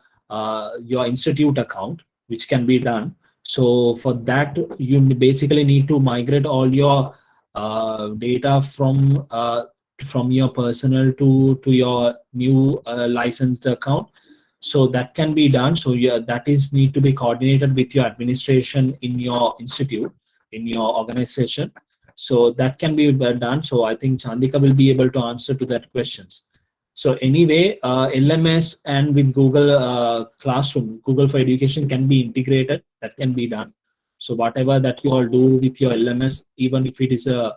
institute account, which can be done. So for that, you basically need to migrate all your data from your personal to your new licensed account. So that can be done. So yeah, that is need to be coordinated with your administration in your institute, in your organization. So that can be done. So I think Chandika will be able to answer to that questions. So anyway, LMS and with Google Classroom, Google for Education can be integrated. That can be done. So whatever that you all do with your LMS, even if it is a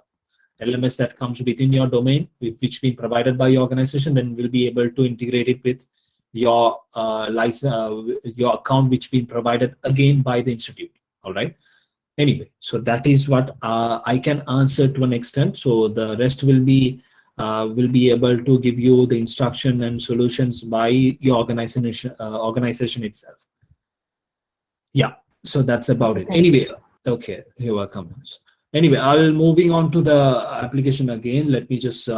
LMS that comes within your domain, which been provided by your organization, then we'll be able to integrate it with your license, your account, which been provided again by the institute. All right. Anyway, so that is what I can answer to an extent. So the rest will be able to give you the instruction and solutions by your organization itself. Yeah. So that's about it. Anyway, okay, you're welcome. Anyway, I'll moving on to the application again. Let me just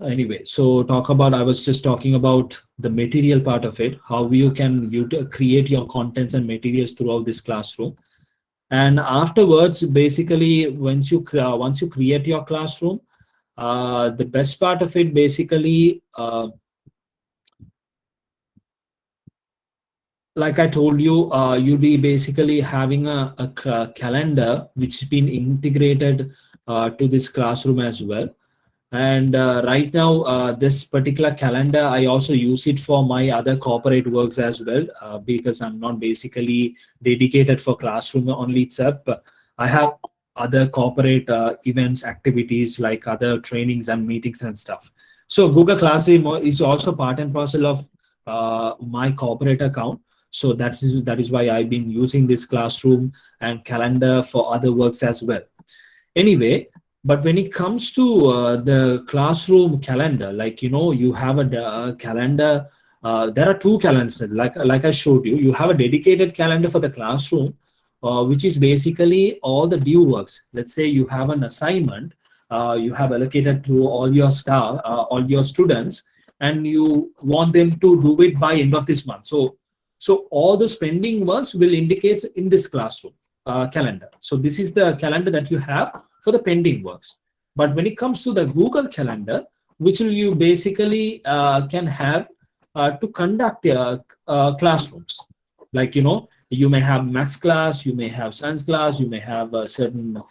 anyway, so I was just talking about the material part of it, how you can create your contents and materials throughout this classroom. And afterwards, basically, once you create your classroom, the best part of it basically, like I told you, you'll be basically having a calendar which has been integrated to this classroom as well. And right now, this particular calendar, I also use it for my other corporate works as well, because I'm not basically dedicated for classroom only itself. But I have other corporate events, activities like other trainings and meetings and stuff. So Google Classroom is also part and parcel of my corporate account. So that is why I've been using this classroom and calendar for other works as well. Anyway, but when it comes to the classroom calendar, like, you have a calendar, there are two calendars, like I showed you. You have a dedicated calendar for the classroom, which is basically all the due works. Let's say you have an assignment, you have allocated to all your staff, all your students, and you want them to do it by end of this month. So all those pending works will indicate in this classroom calendar. So this is the calendar that you have for the pending works. But when it comes to the Google Calendar, which you basically can have to conduct classrooms, like, you may have maths class, you may have science class, you may have certain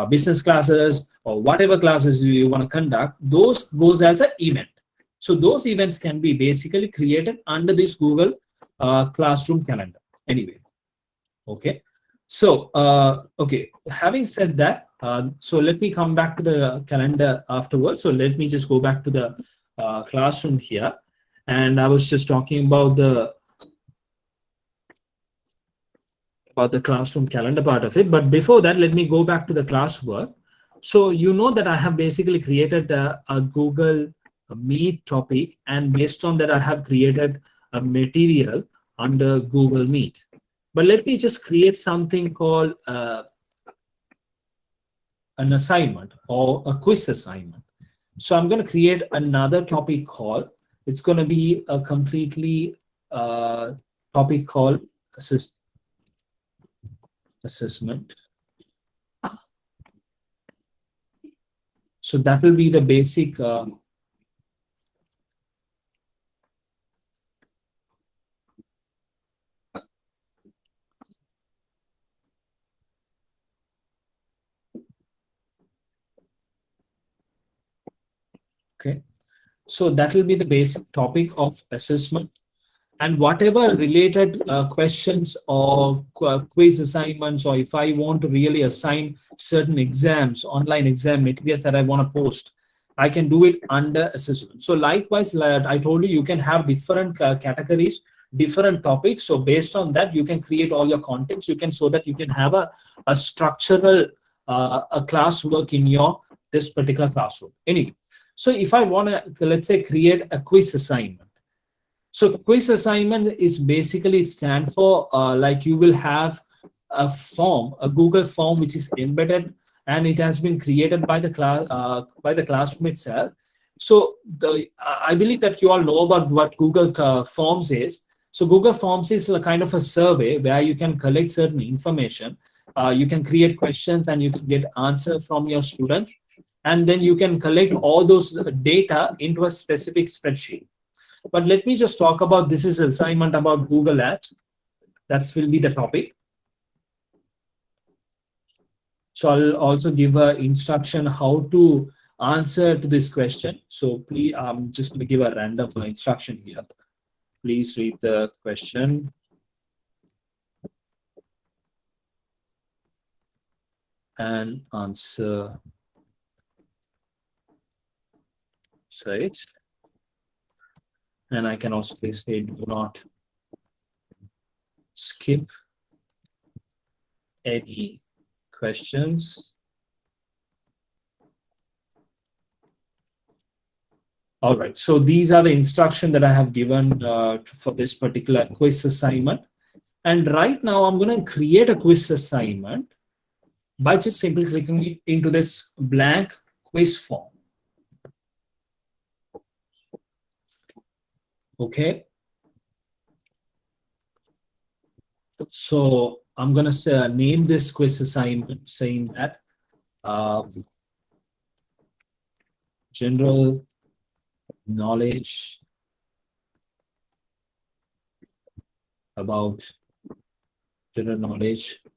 business classes, or whatever classes you want to conduct. Those goes as an event. So those events can be basically created under this Google Classroom calendar. Anyway, okay. So okay, having said that, so let me come back to the calendar afterwards. So let me just go back to the classroom here. And I was just talking about the classroom calendar part of it. But before that, let me go back to the classwork. So you know that I have basically created a Google Meet topic, and based on that, I have created a material under Google Meet. But let me just create something called an assignment or a quiz assignment. So I'm going to create another topic called, it's going to be a completely topic called assessment. So that will be the basic okay. So that will be the basic topic of assessment, and whatever related questions or quiz assignments, or if I want to really assign certain exams, online exam materials that I want to post, I can do it under assessment. So likewise, like I told you, you can have different categories, different topics. So based on that, you can create all your contents. You can, so that you can have a structural a classwork in your this particular classroom. Anyway, so if I want to, let's say, create a quiz assignment. So quiz assignment is basically, it stands for like you will have a form, a Google form, which is embedded, and it has been created by the classroom itself. So I believe that you all know about what Google Forms is. So Google Forms is a kind of a survey where you can collect certain information. You can create questions and you can get answers from your students. And then you can collect all those data into a specific spreadsheet. But let me just talk about, this is assignment about Google Ads. That will be the topic. So I'll also give an instruction how to answer to this question. So please, I'm just going to give a random instruction here. Please read the question. And answer it. And I can also say, do not skip any questions. All right, so these are the instructions that I have given for this particular quiz assignment. And right now I'm going to create a quiz assignment by just simply clicking into this blank quiz form. Okay. So I'm going to name this quiz assignment saying that general knowledge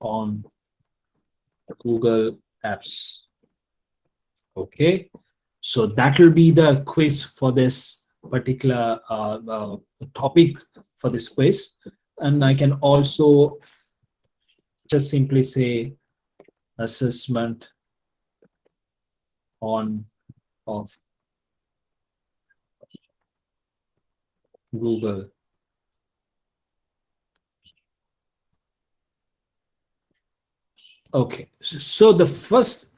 on Google Apps. Okay. So that will be the quiz for this particular topic for this quiz. And I can also just simply say assessment of Google. Okay, so the first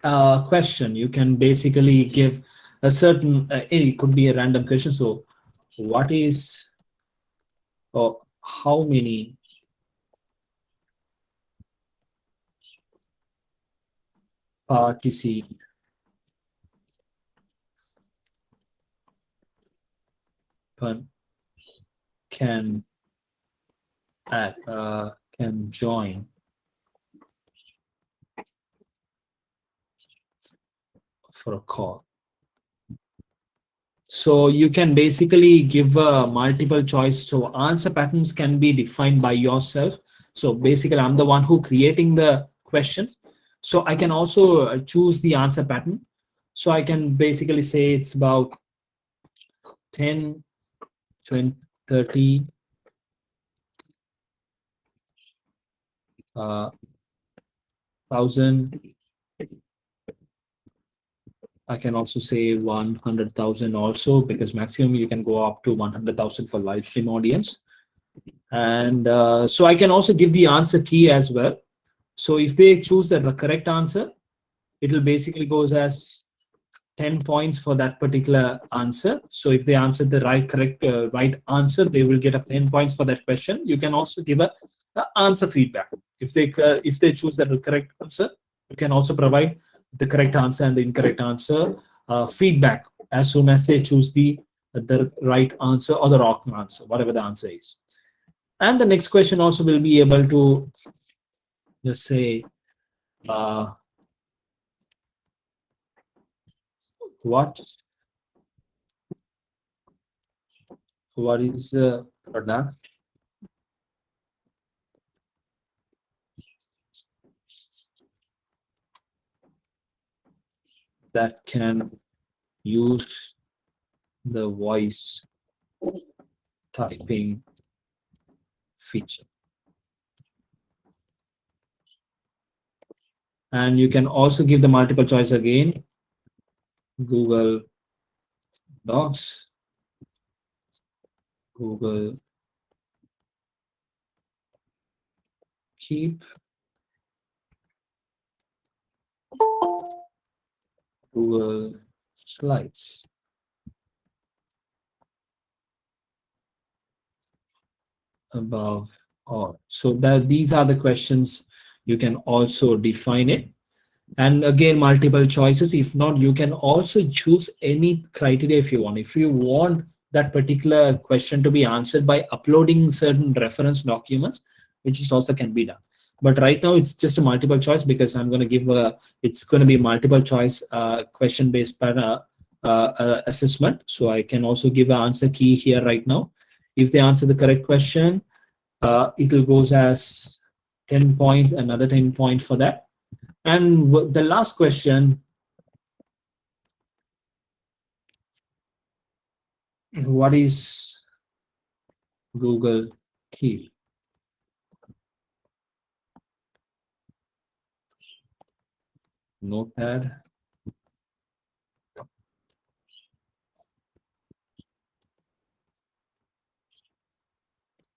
question, you can basically give a certain, it could be a random question. So what is, or how many participants can join for a call? So you can basically give a multiple choice. So answer patterns can be defined by yourself. So basically, I'm the one who creating the questions. So I can also choose the answer pattern. So I can basically say it's about 10, 20, 30, 1,000. I can also say 100,000 also, because maximum you can go up to 100,000 for live stream audience. And so I can also give the answer key as well. So if they choose the correct answer, it will basically goes as 10 points for that particular answer. So if they answer the right answer, they will get a 10 points for that question. You can also give a answer feedback. If they choose the correct answer, you can also provide the correct answer and the incorrect answer feedback as soon as they choose the right answer or the wrong answer, whatever the answer is. And the next question also will be able to just say what is the product that can use the voice typing feature. And you can also give the multiple choice again. Google Docs, Google Keep, Google Slides. Above all. So that these are the questions. You can also define it. And again, multiple choices. If not, you can also choose any criteria if you want. If you want that particular question to be answered by uploading certain reference documents, which is also can be done. But right now it's just a multiple choice because I'm going to give it's going to be multiple choice question based assessment. So I can also give an answer key here right now. If they answer the correct question, it will goes as 10 points, another 10 points for that. And the last question, what is Google Keep? Notepad.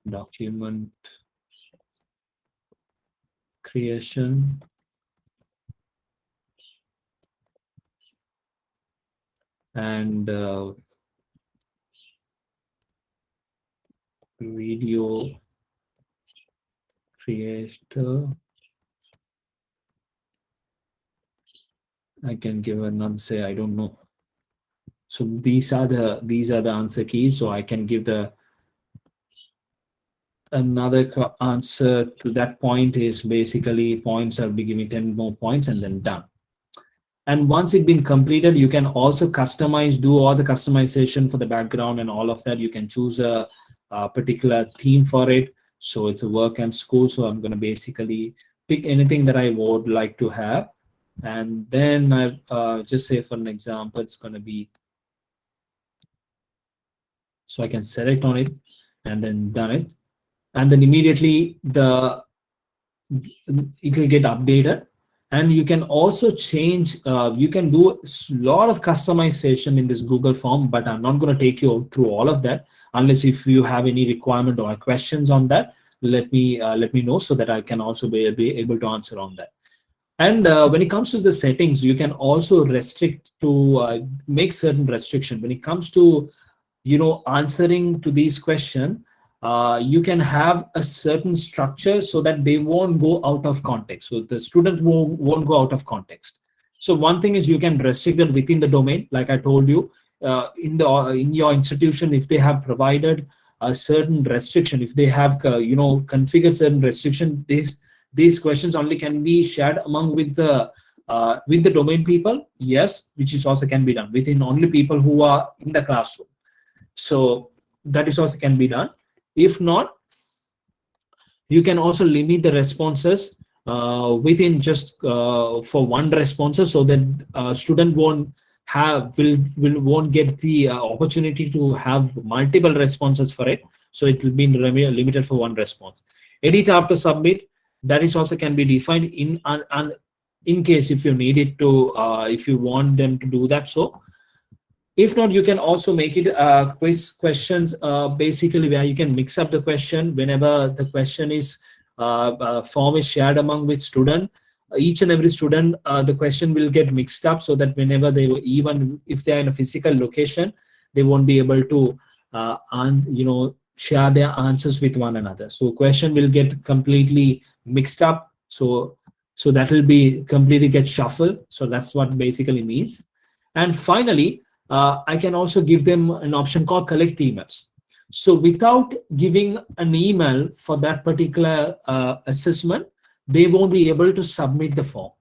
Document creation. And video creator. I can give another say, I don't know. So these are the answer keys. So I can give another answer to that point is basically points. I'll be giving 10 more points and then done. And once it's been completed, you can also customize, do all the customization for the background and all of that. You can choose a particular theme for it. So it's a work and school. So I'm going to basically pick anything that I would like to have. And then I just say for an example, it's going to be, so I can select on it and then done it. And then immediately it will get updated. And you can also change, you can do a lot of customization in this Google form, but I'm not going to take you through all of that unless if you have any requirement or questions on that, let me know so that I can also be able to answer on that. And when it comes to the settings, you can also restrict to make certain restriction. When it comes to, answering to these questions, you can have a certain structure so that they won't go out of context. So the student won't go out of context. So one thing is you can restrict it within the domain, like I told you, in your institution, if they have provided a certain restriction, if they have configured certain restriction, these questions only can be shared among with the domain people. Yes, which is also can be done within only people who are in the classroom. So that is also can be done. If not, you can also limit the responses within just for one responses, so that student won't get the opportunity to have multiple responses for it. So it will be limited for one response. Edit after submit, that is also can be defined in case if you need it to, if you want them to do that. So if not, you can also make it quiz questions, basically where you can mix up the question whenever the question is form is shared among with student. Each and every student, the question will get mixed up, so that whenever even if they are in a physical location, they won't be able to share their answers with one another. So question will get completely mixed up. So that will be completely get shuffled. So that's what basically means. And finally, I can also give them an option called collect emails. So without giving an email for that particular assessment, they won't be able to submit the form.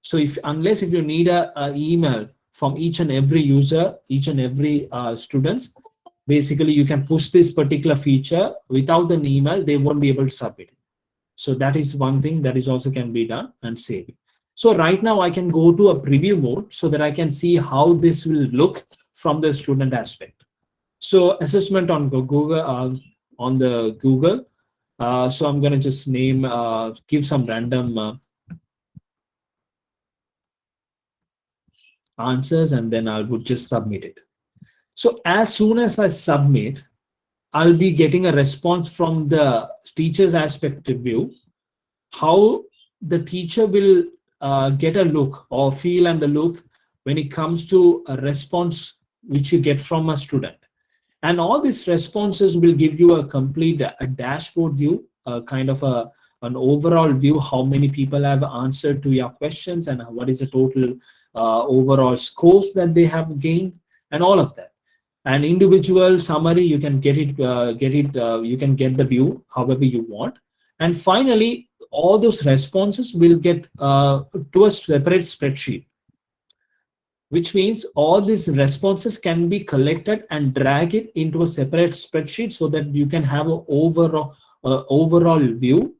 So unless you need a email from each and every user, each and every students, basically you can push this particular feature. Without an email, they won't be able to submit it. So that is one thing that is also can be done and save it. So right now I can go to a preview mode so that I can see how this will look from the student aspect. So assessment on Google, on the Google. So I'm going to just name, give some random answers, and then I would just submit it. So as soon as I submit, I'll be getting a response from the teacher's aspect view, how the teacher will get a look or feel and the look when it comes to a response which you get from a student. And all these responses will give you a complete a dashboard view, kind of an overall view, how many people have answered to your questions and what is the total overall scores that they have gained and all of that. An individual summary, you can get it, you can get the view however you want. And finally, all those responses will get to a separate spreadsheet, which means all these responses can be collected and drag it into a separate spreadsheet so that you can have an overall view,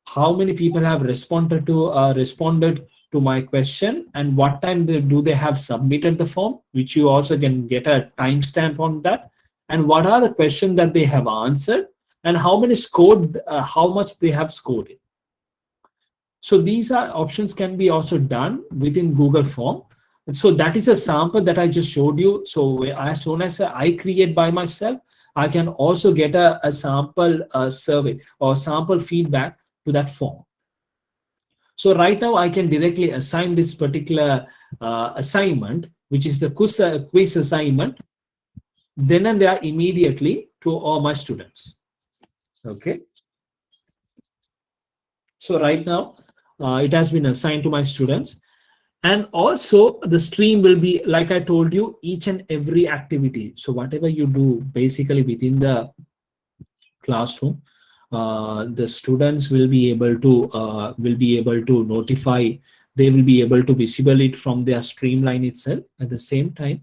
how many people have responded to my question and what time do they have submitted the form, which you also can get a timestamp on that, and what are the questions that they have answered and how many scored, how much they have scored it. So these are options can be also done within Google Form. And so that is a sample that I just showed you. So as soon as I create by myself, I can also get a sample survey or sample feedback to that form. So right now I can directly assign this particular assignment, which is the quiz assignment, then and there immediately to all my students. Okay. So right now it has been assigned to my students. And also the stream will be, like I told you, each and every activity. So whatever you do basically within the classroom, the students will be able to notify, they will be able to visible it from their streamline itself. At the same time,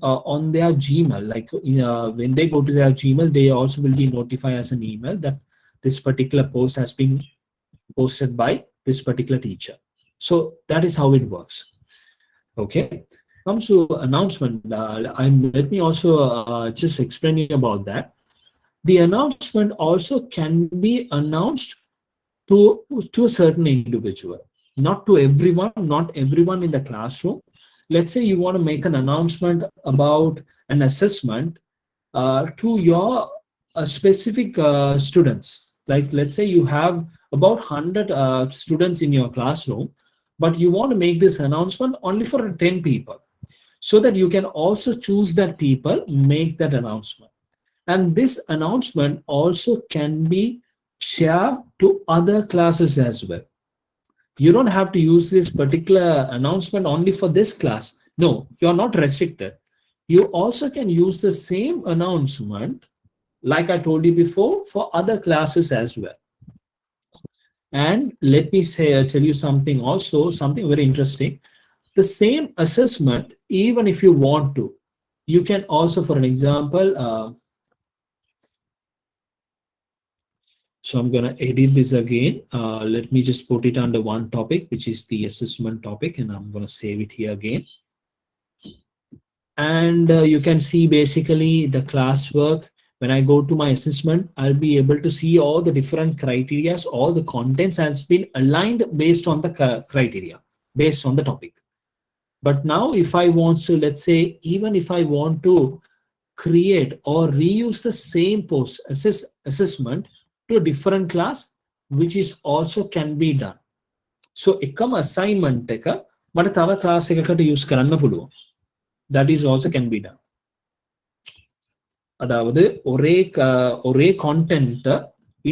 on their Gmail, like when they go to their Gmail, they also will be notified as an email that this particular post has been posted by this particular teacher. So that is how it works. Okay, comes to announcement. Let me also just explain you about that. The announcement also can be announced to a certain individual, not to everyone, not everyone in the classroom. Let's say you want to make an announcement about an assessment to your specific students. Like let's say you have about 100 students in your classroom, but you want to make this announcement only for 10 people, so that you can also choose that people, make that announcement. And this announcement also can be shared to other classes as well. You don't have to use this particular announcement only for this class. No, you're not restricted. You also can use the same announcement, like I told you before, for other classes as well. And let me tell you something also, something very interesting. The same assessment, even if you want to, you can also, for an example, so I'm going to edit this again. Let me just put it under one topic, which is the assessment topic, and I'm going to save it here again. And you can see basically the classwork. When I go to my assessment, I'll be able to see all the different criteria, all the contents has been aligned based on the criteria, based on the topic. But now if I want to, let's say, even if I want to create or reuse the same post assessment to a different class, which is also can be done. So ekam assignment එක මට තව class එකකට use කරන්න පුළුවන්. That is also can be done. அதாவது ஒரே கான்டென்ட்டை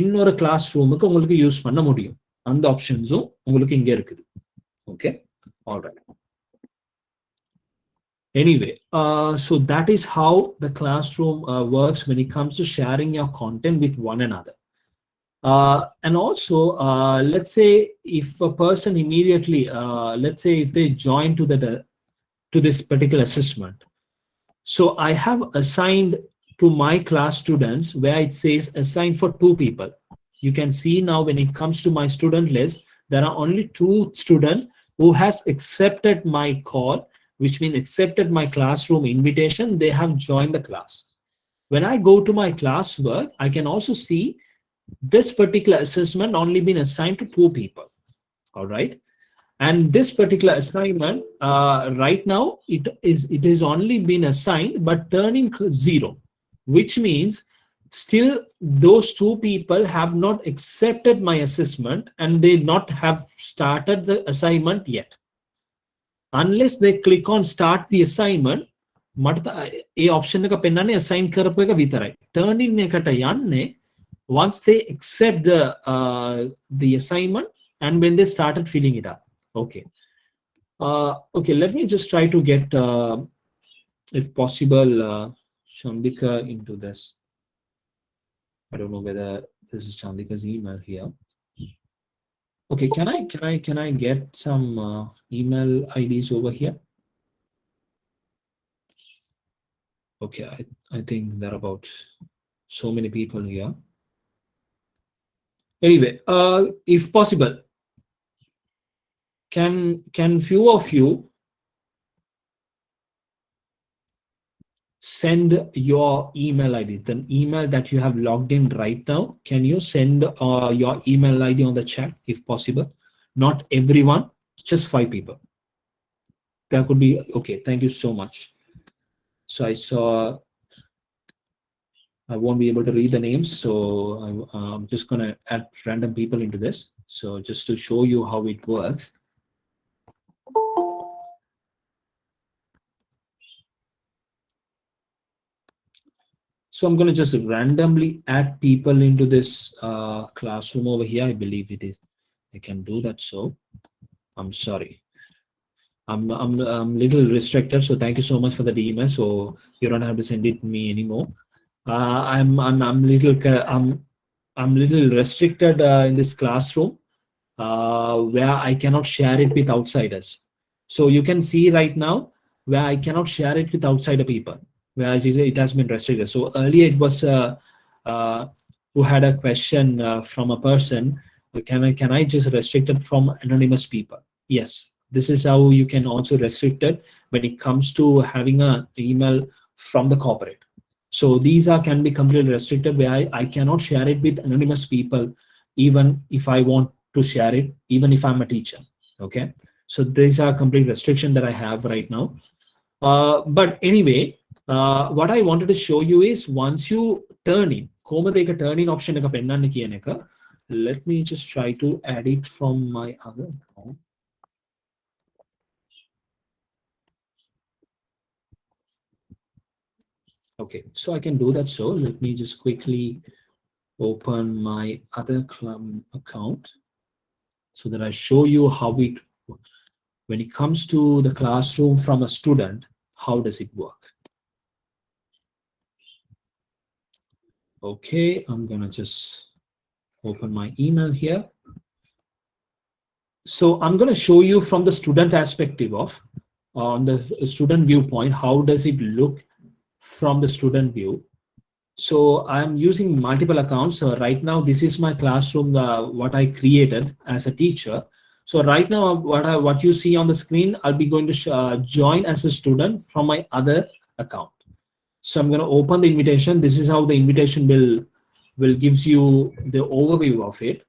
இன்னொரு class ரூமுக்கு உங்களுக்கு யூஸ் பண்ண முடியும். அந்த ஆப்ஷன்ஸும் உங்களுக்கு இங்க இருக்குது. Okay, alright. Anyway, so that is how the classroom works when it comes to sharing your content with one another. And also, let's say if a person immediately, let's say if they join to this particular assessment, so I have assigned to my class students where it says assigned for 2 people. You can see now when it comes to my student list, there are only 2 students who has accepted my call, which means accepted my classroom invitation. They have joined the class. When I go to my classwork, I can also see this particular assessment only been assigned to 2 people. All right. And this particular assignment, right now, it is only been assigned, but turning 0, which means still those 2 people have not accepted my assessment and they not have started the assignment yet. Unless they click on start the assignment, a option එක පෙන්නන්නේ assign කරපු එක විතරයි. Turn in එකට යන්නේ once they accept the assignment and when they started filling it up. Okay. Okay, let me just try to get, if possible, Chandika into this. I don't know whether this is Chandika's email here. Okay, can I get some email IDs over here? Okay, I think there are about so many people here. Anyway, if possible, can few of you send your email ID, the email that you have logged in right now? Can you send your email ID on the chat if possible? Not everyone, just 5 people. That could be okay. Thank you so much. So I saw, I won't be able to read the names, so I'm just gonna add random people into this. So just to show you how it works. So I'm going to just randomly add people into this classroom over here. I believe it is. I can do that. So I'm sorry. I'm little restricted. So thank you so much for the email. So you don't have to send it to me anymore. I'm little restricted in this classroom where I cannot share it with outsiders. So you can see right now where I cannot share it with outsider people, where it has been restricted. So earlier it was who had a question from a person, can I just restrict it from anonymous people? Yes, this is how you can also restrict it when it comes to having an email from the corporate. So these can be completely restricted, where I cannot share it with anonymous people, even if I want to share it, even if I'm a teacher. Okay, so these are complete restriction that I have right now. But anyway, what I wanted to show you is once you turn in, turn in option එක පෙන්නන්න කියන එක. Let me just try to add it from my other account. Okay, so I can do that. So let me just quickly open my other account so that I show you how it, when it comes to the classroom from a student, how does it work? Okay, I'm gonna just open my email here. So I'm going to show you from the student perspective of, on the student viewpoint, how does it look from the student view. So I'm using multiple accounts. So right now, this is my classroom, what I created as a teacher. So right now, what you see on the screen, I'll be going to join as a student from my other account. So I'm going to open the invitation. This is how the invitation will gives you the overview of it.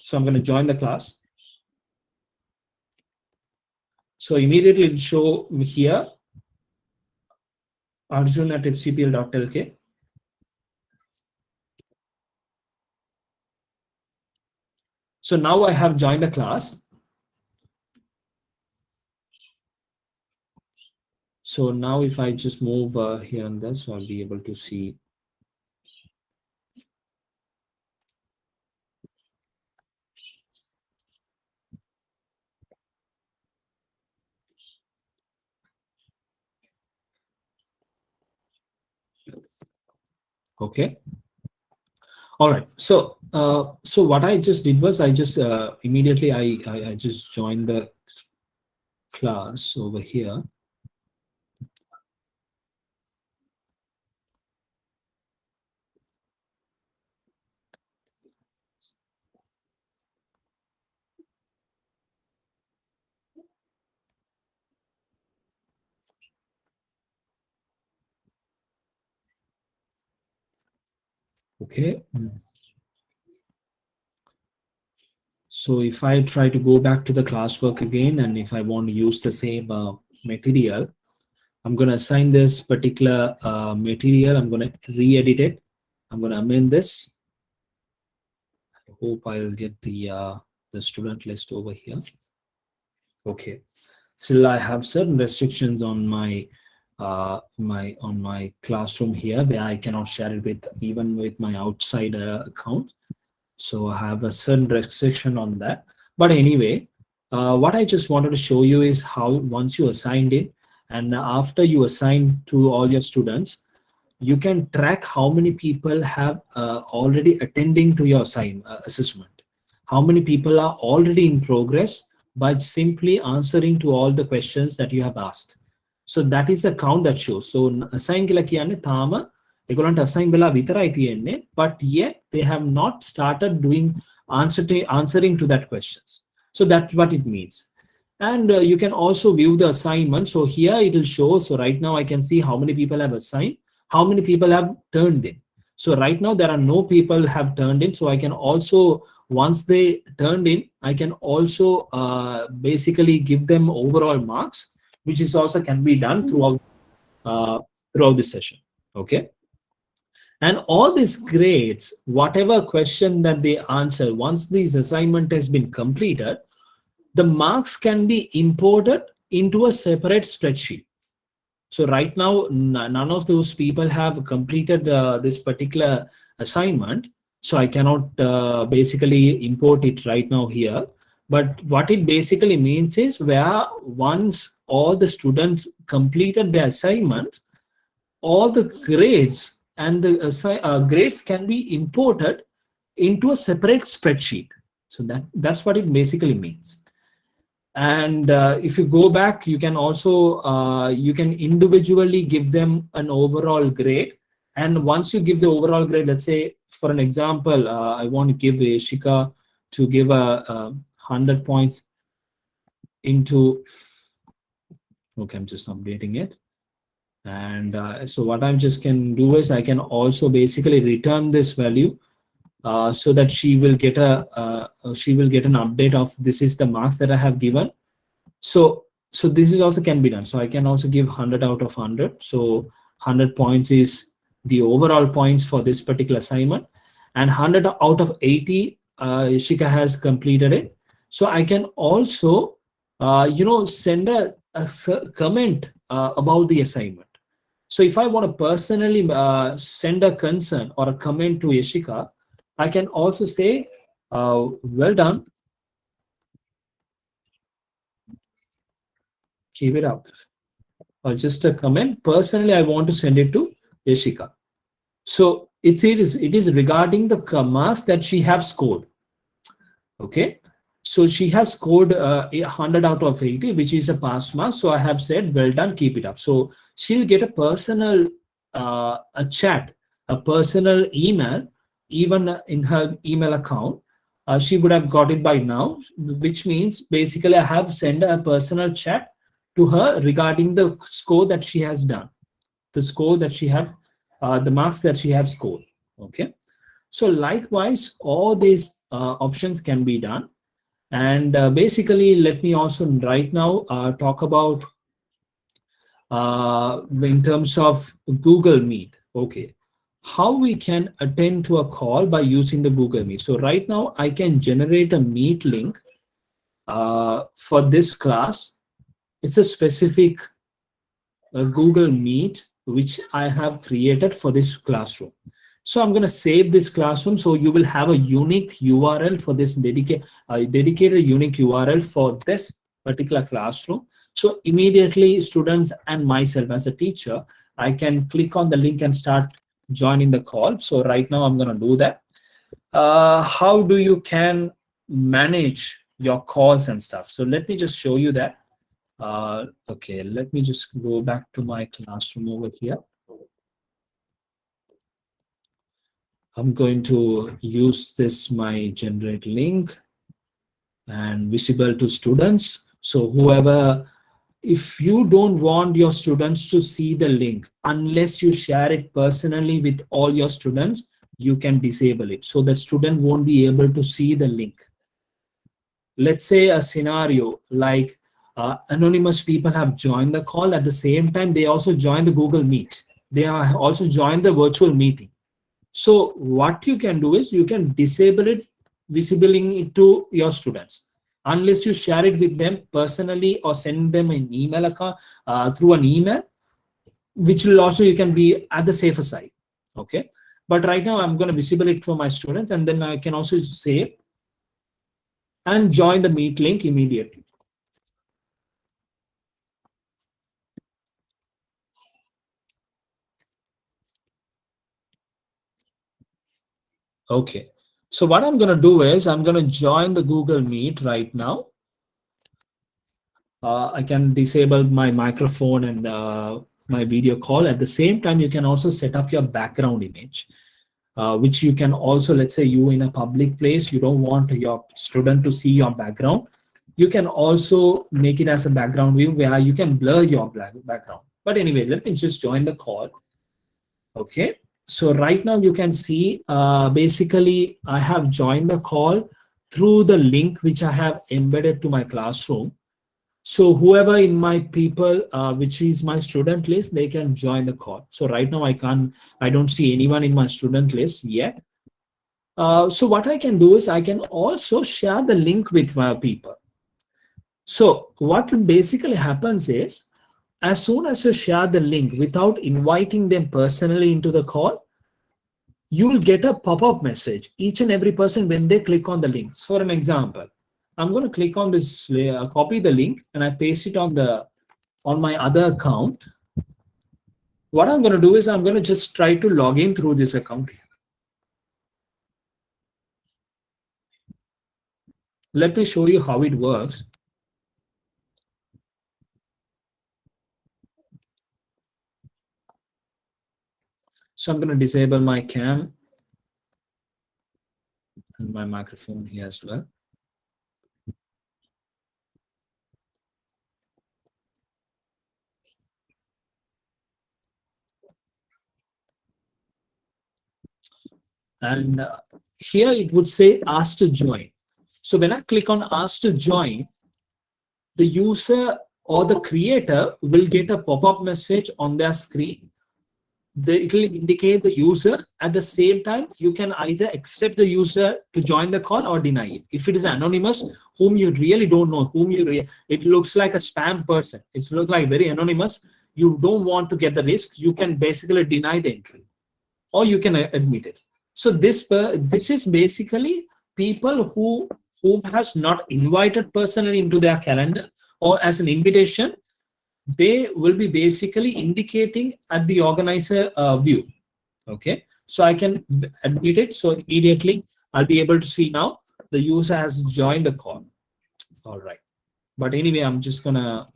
So I'm going to join the class. So immediately it show me here arjun@fcpl.lk. So now I have joined the class. So now if I just move here and there, so I'll be able to see. Okay. All right. So so what I just did was I just immediately I just joined the class over here. Okay. So if I try to go back to the classwork again, and if I want to use the same material, I'm going to assign this particular material. I'm going to re-edit it. I'm going to amend this. I hope I'll get the student list over here. Okay. Still, I have certain restrictions on my my classroom here, where I cannot share it with even with my outside account. So I have a certain restriction on that. But anyway, what I just wanted to show you is how once you assigned it, and after you assign to all your students, you can track how many people have already attending to your assessment. How many people are already in progress by simply answering to all the questions that you have asked. So that is the count that shows. So assign kila kiyanne thama egolant assign bela vitarai tiyenne, but yet they have not started doing answering to that questions. So that's what it means. And you can also view the assignment. So here it will show. So right now I can see how many people have assigned, how many people have turned in. So right now there are no people have turned in. So I can also, once they turned in, I can also basically give them overall marks, which is also can be done throughout this session. Okay. And all these grades, whatever question that they answer, once this assignment has been completed, the marks can be imported into a separate spreadsheet. So right now, none of those people have completed this particular assignment. So I cannot basically import it right now here. But what it basically means is where once all the students completed their assignments, all the grades and the grades can be imported into a separate spreadsheet. So that's what it basically means. And if you go back, you can also you can individually give them an overall grade. And once you give the overall grade, let's say for an example, I want to give Ishika to give a 100 points into. Okay, I'm just updating it. And so what I just can do is I can also basically return this value so that she will get an update of this is the marks that I have given. So this is also can be done. So I can also give 100 out of 100. So 100 points is the overall points for this particular assignment, and 100 out of 80 Ishika has completed it. So I can also send a comment about the assignment. So if I want to personally send a concern or a comment to Ishika, I can also say, well done, keep it up. Or just a comment. Personally, I want to send it to Ishika. So it is regarding the marks that she have scored. Okay. So she has scored 100 out of 80, which is a pass mark. So I have said, well done, keep it up. So she'll get a personal a chat, a personal email, even in her email account. She would have got it by now, which means basically I have sent a personal chat to her regarding the score that she has done, the score that she have, the marks that she has scored. Okay. So likewise, all these options can be done. And basically, let me also right now talk about in terms of Google Meet. Okay, how we can attend to a call by using the Google Meet. So right now, I can generate a Meet link for this class. It's a specific a Google Meet which I have created for this classroom. So I'm going to save this classroom. So you will have a unique URL for this dedicated unique URL for this particular classroom. So immediately students and myself as a teacher, I can click on the link and start joining the call. So right now I'm going to do that. How do you can manage your calls and stuff? So let me just show you that. Okay, let me just go back to my classroom over here. I'm going to use this my generate link and visible to students. So whoever, if you don't want your students to see the link, unless you share it personally with all your students, you can disable it. So the student won't be able to see the link. Let's say a scenario like anonymous people have joined the call. At the same time, they also join the Google Meet. They are also joined the virtual meeting. So what you can do is you can disable it, visibling it to your students, unless you share it with them personally or send them an email account through an email, which will also you can be at the safer side. Okay, but right now I'm going to visible it for my students, and then I can also save and join the Meet link immediately. Okay, so what I'm going to do is I'm going to join the Google Meet right now. I can disable my microphone and my video call. At the same time, you can also set up your background image, which you can also, let's say you in a public place, you don't want your student to see your background. You can also make it as a background view where you can blur your background. But anyway, let me just join the call. Okay. So right now you can see basically I have joined the call through the link which I have embedded to my classroom. So whoever in my people, which is my student list, they can join the call. So right now I don't see anyone in my student list yet. So what I can do is I can also share the link with my people. So what basically happens is, as soon as you share the link without inviting them personally into the call, you will get a pop-up message, each and every person when they click on the links. For an example, I'm going to click on this, copy the link, and I paste it on my other account. What I'm going to do is I'm going to just try to log in through this account here. Let me show you how it works. So I'm going to disable my cam and my microphone here as well. And here it would say ask to join. So when I click on ask to join, the user or the creator will get a pop-up message on their screen. It will indicate the user. At the same time, you can either accept the user to join the call or deny it. If it is anonymous, whom you really don't know, it looks like a spam person. It looks like very anonymous. You don't want to get the risk. You can basically deny the entry, or you can admit it. So this is basically people who has not invited personally into their calendar or as an invitation. They will be basically indicating at the organizer view. Okay, so I can admit it. So immediately I'll be able to see now the user has joined the call. All right. But anyway, I'm just gonna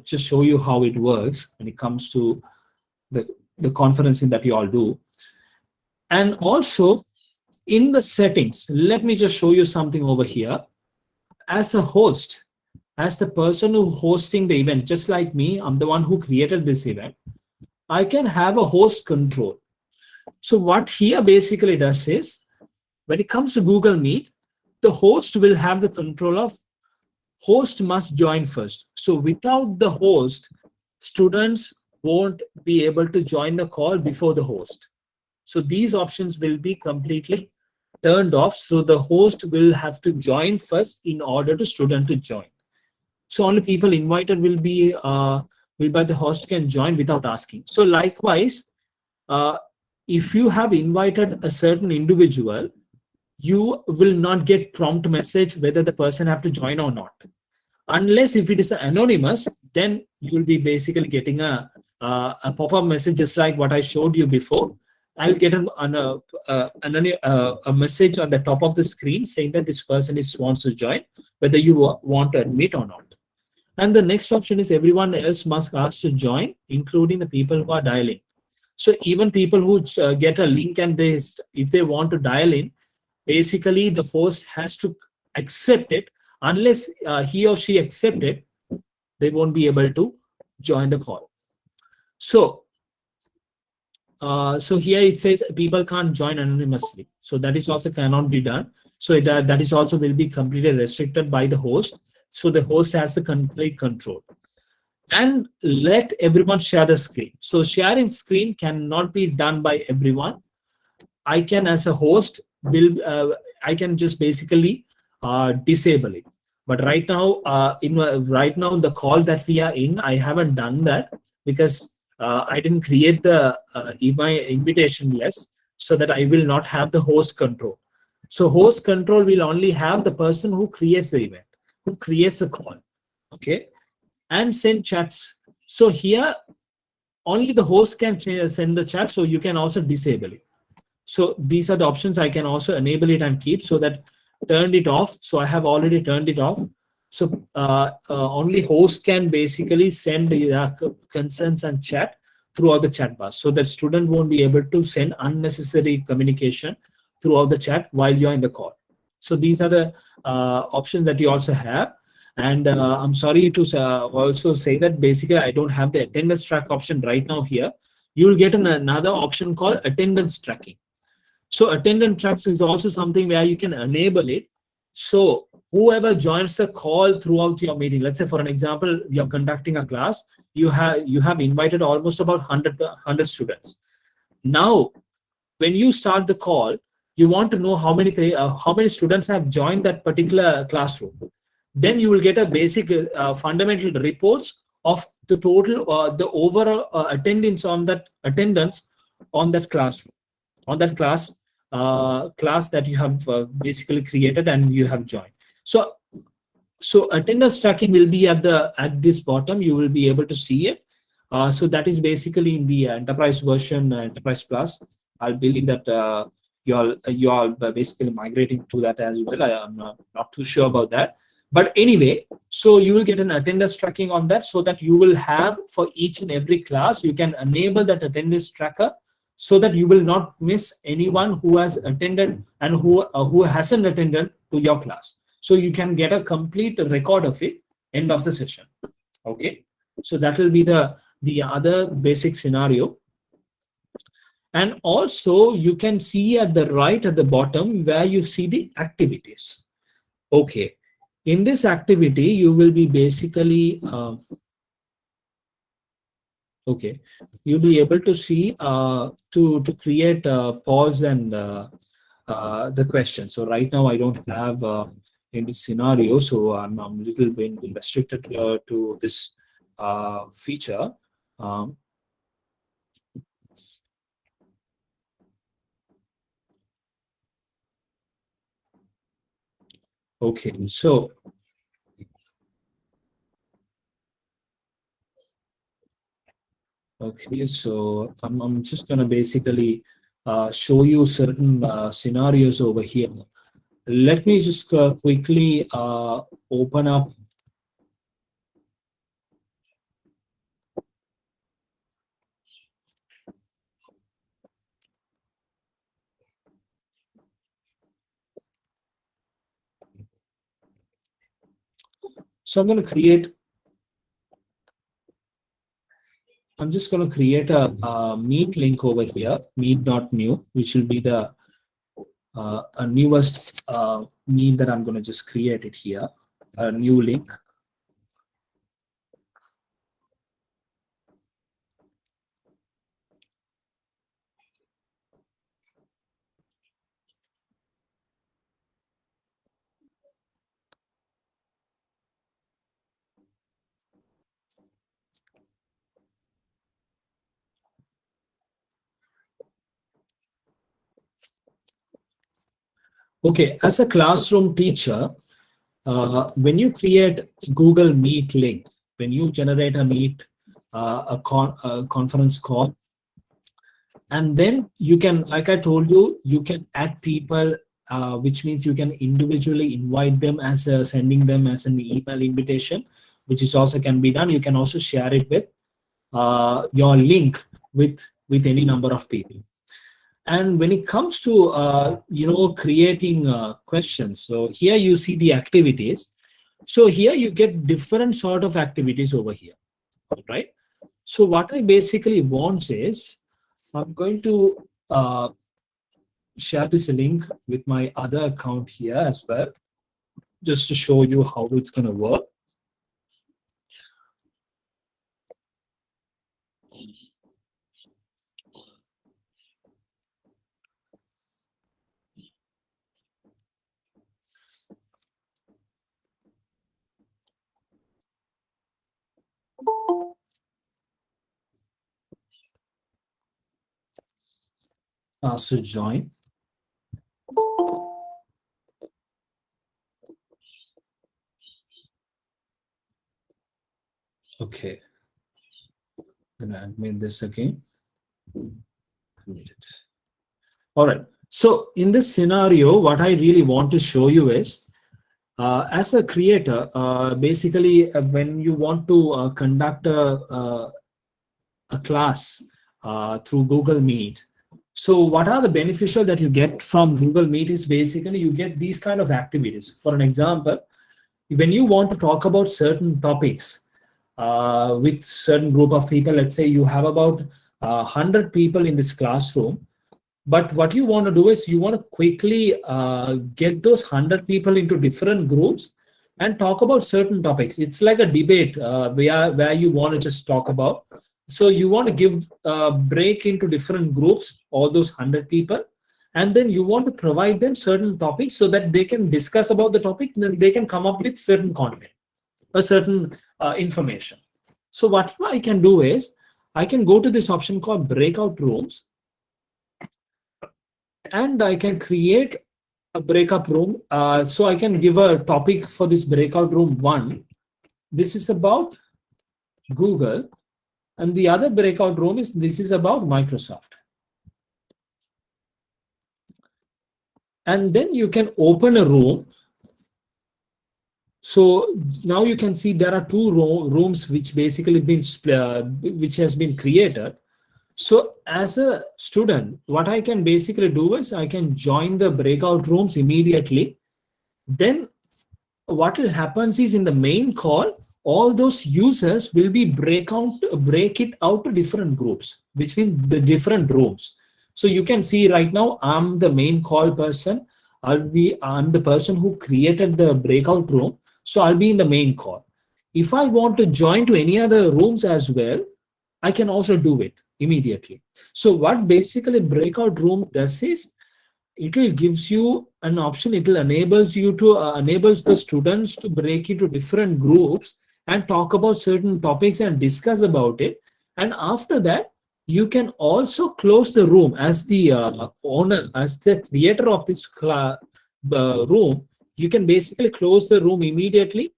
just show you how it works when it comes to the conferencing that you all do. And also in the settings, let me just show you something over here. As a host, as the person who hosting the event, just like me, I'm the one who created this event, I can have a host control. So what here basically does is, when it comes to Google Meet, the host will have the control of host must join first. So without the host, students won't be able to join the call before the host. So these options will be completely turned off. So the host will have to join first in order to student to join. So only people invited will be whereby the host can join without asking. So likewise, if you have invited a certain individual, you will not get prompt message whether the person have to join or not. Unless if it is anonymous, then you will be basically getting a pop-up message just like what I showed you before. I'll get a message on the top of the screen saying that this person wants to join, whether you want to admit or not. And the next option is everyone else must ask to join, including the people who are dialing. So even people who get a link and if they want to dial in, basically the host has to accept it. Unless he or she accept it, they won't be able to join the call. So so here it says people can't join anonymously. So that is also cannot be done. So that is also will be completely restricted by the host. So the host has the complete control. And let everyone share the screen. So sharing screen cannot be done by everyone. I can, as a host, I can just basically disable it. But right now, right now the call that we are in, I haven't done that because I didn't create the invitation list, so that I will not have the host control. So host control will only have the person who creates the event, who creates the call, okay, and send chats. So here only the host can send the chat, so you can also disable it. So these are the options. I can also enable it and keep, so that turned it off. So I have already turned it off. So only host can basically send concerns and chat throughout the chat bar, so that student won't be able to send unnecessary communication throughout the chat while you're in the call. So these are the options that you also have. And I'm sorry to also say that basically I don't have the attendance track option right now here. You will get another option called attendance tracking. So attendance tracks is also something where you can enable it. So whoever joins the call throughout your meeting, let's say for an example, you're conducting a class, you have invited almost about 100 students. Now, when you start the call, you want to know how many students have joined that particular classroom. Then you will get a basic fundamental reports of the total, the overall attendance on that classroom, on that class that you have basically created and you have joined. So attendance tracking will be at this bottom. You will be able to see it. So that is basically in the enterprise version, enterprise plus. I believe that you all basically migrating to that as well. I am not too sure about that. But anyway, so you will get an attendance tracking on that, so that you will have for each and every class, you can enable that attendance tracker, so that you will not miss anyone who has attended and who hasn't attended to your class. So you can get a complete record of it end of the session. Okay, so that will be the other basic scenario. And also you can see at the right at the bottom where you see the activities. Okay, in this activity you will be basically okay, you'll be able to see to create pause and the question. So right now I don't have any scenario, so I'm a little bit restricted to this feature. Okay, so okay, so I'm just gonna basically show you certain scenarios over here. Let me just quickly open up. So I'm just going to create a Meet link over here, meet.new, which will be the newest Meet that I'm going to just create it here, a new link. Okay, as a classroom teacher, when you create Google Meet link, when you generate a Meet, a conference call, and then you can, like I told you, you can add people, which means you can individually invite them as sending them as an email invitation, which is also can be done. You can also share it with your link with any number of people. And when it comes to creating questions, so here you see the activities. So here you get different sort of activities over here, right? So what I basically want is, I'm going to share this link with my other account here as well, just to show you how it's going to work. So join. Okay. I'm gonna admit this again. All right. So in this scenario, what I really want to show you is, as a creator, basically, when you want to conduct a class through Google Meet. So what are the beneficial that you get from Google Meet is basically you get these kind of activities. For an example, when you want to talk about certain topics with certain group of people, let's say you have about 100 people in this classroom, but what you want to do is you want to quickly get those 100 people into different groups and talk about certain topics. It's like a debate where you want to just talk about. So you want to give a break into different groups, all those 100 people, and then you want to provide them certain topics so that they can discuss about the topic, and then they can come up with certain content, a certain information. So what I can do is, I can go to this option called breakout rooms, and I can create a breakout room. So I can give a topic for this breakout room 1. This is about Google. And the other breakout room is, this is about Microsoft. And then you can open a room. So now you can see there are 2 rooms which basically which has been created. So as a student, what I can basically do is I can join the breakout rooms immediately. Then what will happen is, in the main call, all those users will be break it out to different groups, which means the different rooms. So you can see right now, I'm the main call person. I'm the person who created the breakout room. So I'll be in the main call. If I want to join to any other rooms as well, I can also do it immediately. So what basically breakout room does is, it will gives you an option. It will enables you to enables the students to break into different groups and talk about certain topics and discuss about it. And after that, you can also close the room as the owner, as the creator of this room. You can basically close the room immediately,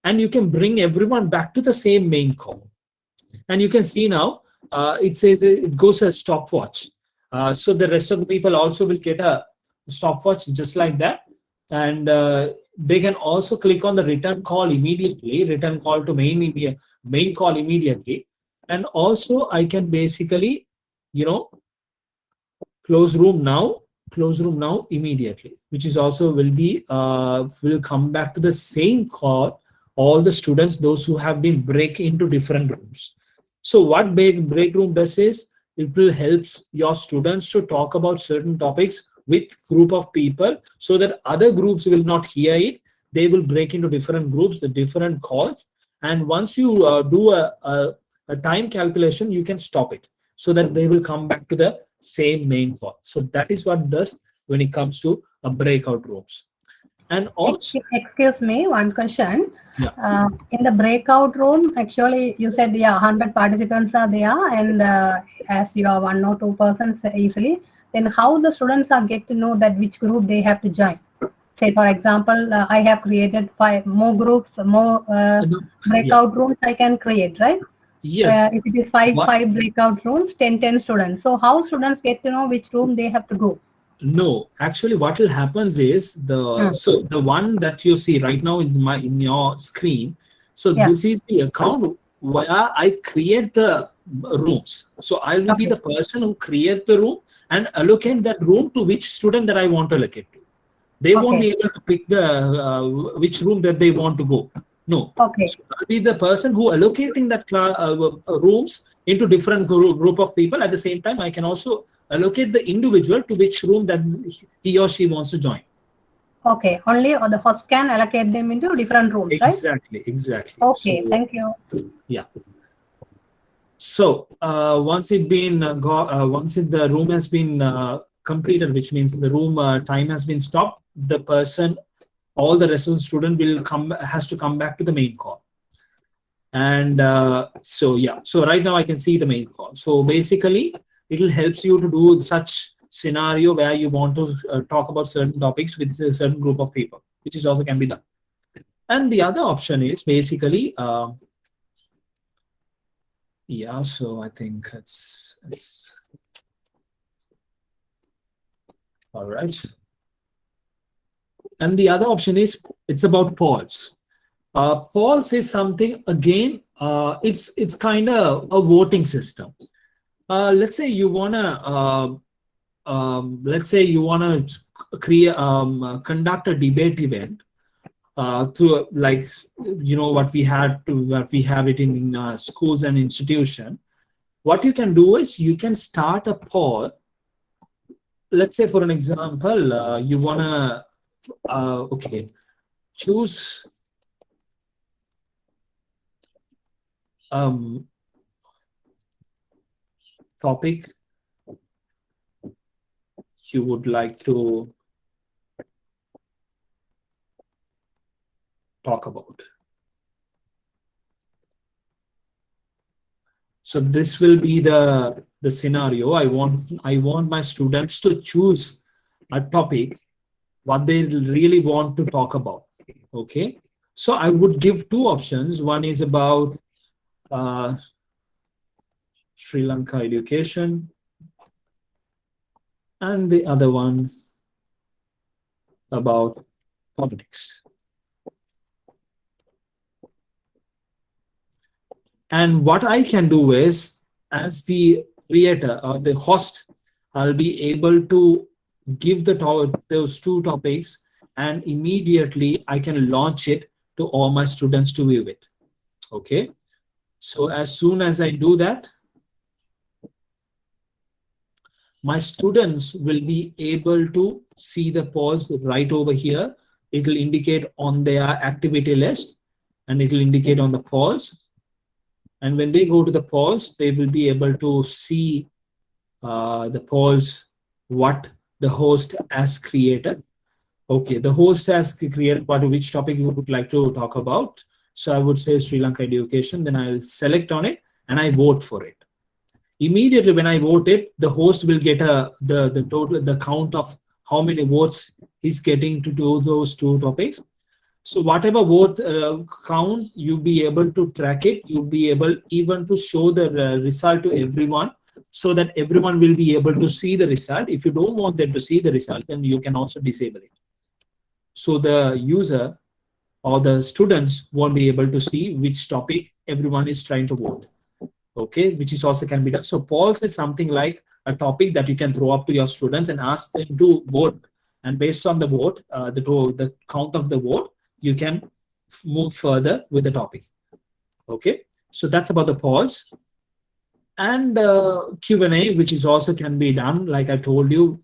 and you can bring everyone back to the same main call. And you can see now, it says it goes as stopwatch. So the rest of the people also will get a stopwatch just like that. And they can also click on the return call immediately, return call to main call immediately. And also I can basically, close room now immediately, which is also will come back to the same call, all the students, those who have been break into different rooms. So what break room does is, it will help your students to talk about certain topics with group of people, so that other groups will not hear it. They will break into different groups, the different calls. And once you do a time calculation, you can stop it, so that they will come back to the same main call. So that is what it does when it comes to breakout rooms. And also, excuse me, one question. Yeah. In the breakout room, actually, you said 100 participants are there, and as you are 1 or 2 persons easily, then how the students are get to know that which group they have to join? Say for example, I have created 5 more groups, more Yeah. breakout rooms I can create, right? Yes. If it is five What? breakout rooms, 10 students. So how students get to know which room they have to go? No, actually, what will happens is the one that you see right now in your screen. So Yeah. this is the account where I create the rooms. So I will be Okay. the person who creates the room and allocate that room to which student that I want to allocate to. They won't be Okay. able to pick the which room that they want to go. No. Okay. So I'll be the person who allocating that rooms into different group of people. At the same time, I can also allocate the individual to which room that he or she wants to join. Okay. Only or the host can allocate them into different rooms, right? Exactly. Okay. So Thank you. yeah. So once the room has been completed, which means the room time has been stopped, the person, all the rest of the student has to come back to the main call. And so right now I can see the main call. So basically it will helps you to do such scenario where you want to talk about certain topics with a certain group of people, which is also can be done. And the other option is basically yeah, so I think it's all right. And the other option is it's about polls. Polls is something again. It's kind of a voting system. Let's say you wanna create conduct a debate event to like what we have it in schools and institution. What you can do is you can start a poll. Let's say for an example, you wanna okay, choose topic you would like to talk about. So this will be the scenario. I want my students to choose a topic what they really want to talk about. Okay, so I would give two options. One is about Sri Lanka education, and the other one about politics. And what I can do is, as the creator or the host, I'll be able to give those two topics, and immediately I can launch it to all my students to view it. Okay. So as soon as I do that, my students will be able to see the polls right over here. It will indicate on their activity list, and it will indicate on the polls. And when they go to the polls, they will be able to see the polls, what the host has created. Okay, the host has created which topic you would like to talk about. So I would say Sri Lanka education, then I'll select on it and I vote for it. Immediately when I vote it, the host will get the count of how many votes he's getting to do those two topics. So whatever vote count, you'll be able to track it. You'll be able even to show the result to everyone, so that everyone will be able to see the result. If you don't want them to see the result, then you can also disable it. So the user or the students won't be able to see which topic everyone is trying to vote. Okay, which is also can be done. So polls is something like a topic that you can throw up to your students and ask them to vote. And based on the vote, the count of the vote, you can move further with the topic. Okay, so that's about the polls. And Q&A, which is also can be done, like I told you,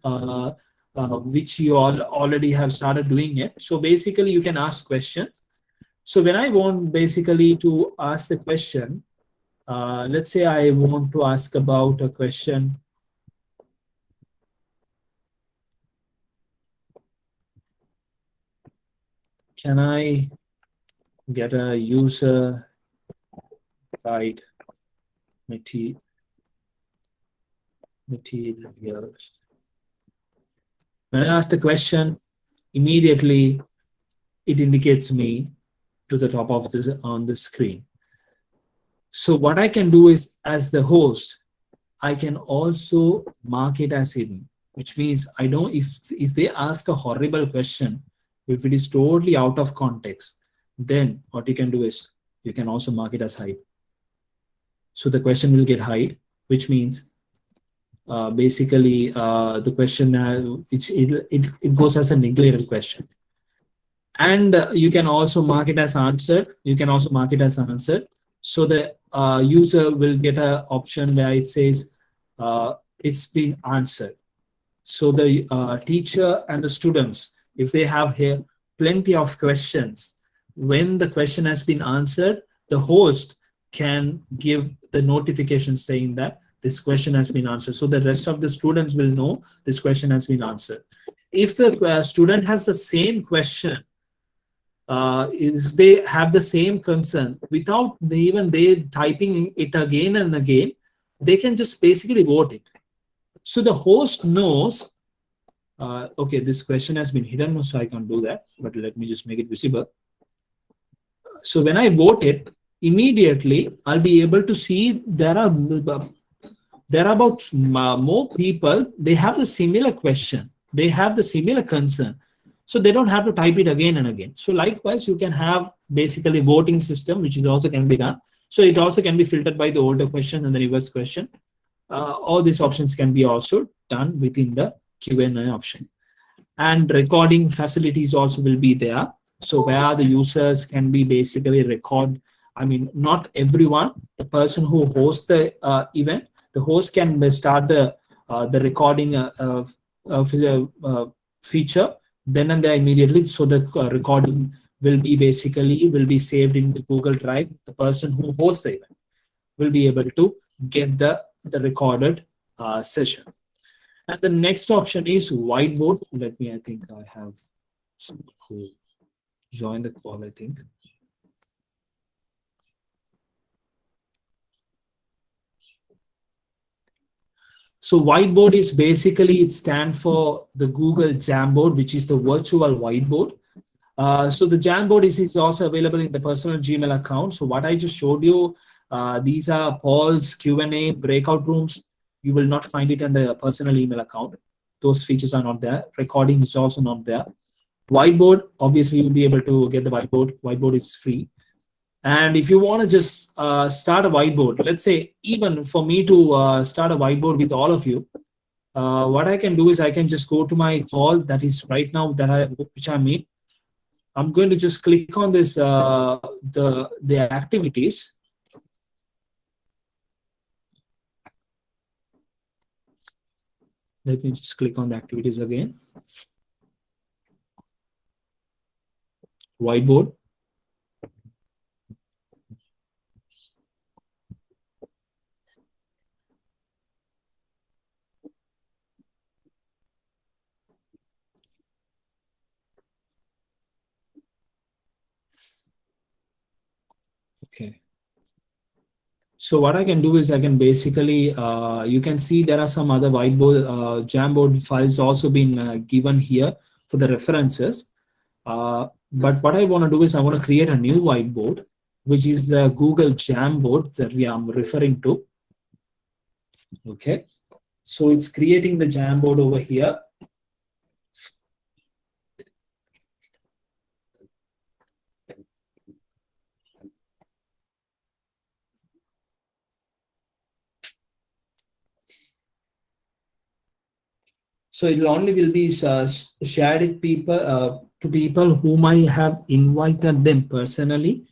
which you all already have started doing it. So basically you can ask questions. So when I want basically to ask the question, let's say I want to ask about a question. Can I get a user guide materials? When I ask the question, immediately it indicates me to the top of this on the screen. So what I can do is, as the host, I can also mark it as hidden, which means I don't, if they ask a horrible question, if it is totally out of context, then what you can do is you can also mark it as hide. So the question will get hide, which means basically the question it goes as a neglected question. And you can also mark it as answered. You can also mark it as answered. So the user will get an option where it says it's been answered. So the teacher and the students, if they have here plenty of questions, when the question has been answered, the host can give the notification saying that this question has been answered. So the rest of the students will know this question has been answered. If the student has the same question, if they have the same concern, without even they typing it again and again, they can just basically vote it. So the host knows, okay, this question has been hidden, so I can't do that, but let me just make it visible. So when I vote it, immediately I'll be able to see there are about more people, they have the similar question, they have the similar concern. So they don't have to type it again and again. So likewise, you can have basically voting system, which is also can be done. So it also can be filtered by the older question and the reverse question. All these options can be also done within the Q&A option. And recording facilities also will be there. So where the users can be basically record. I mean, not everyone, the person who hosts the event, the host can start the recording feature then and there immediately. So the recording will be saved in the Google Drive. The person who hosts the event will be able to get the recorded session. And the next option is whiteboard. I think I have someone who joined the call, I think. So whiteboard is basically, it stands for the Google Jamboard, which is the virtual whiteboard. So the Jamboard is also available in the personal Gmail account. So what I just showed you, these are polls, Q&A, breakout rooms. You will not find it in the personal email account. Those features are not there. Recording is also not there. Whiteboard, obviously you'll be able to get the whiteboard. Whiteboard is free. And if you want to just start a whiteboard, let's say even for me to start a whiteboard with all of you, what I can do is I can just go to my call that is right now which I'm in. I'm going to just click on this the activities. Let me just click on the activities again. Whiteboard. Okay. So what I can do is I can basically, you can see there are some other whiteboard, Jamboard files also been given here for the references. But what I want to do is I want to create a new whiteboard, which is the Google Jamboard that I'm referring to. Okay. So it's creating the Jamboard over here. So it only will be shared with people to people whom I have invited them personally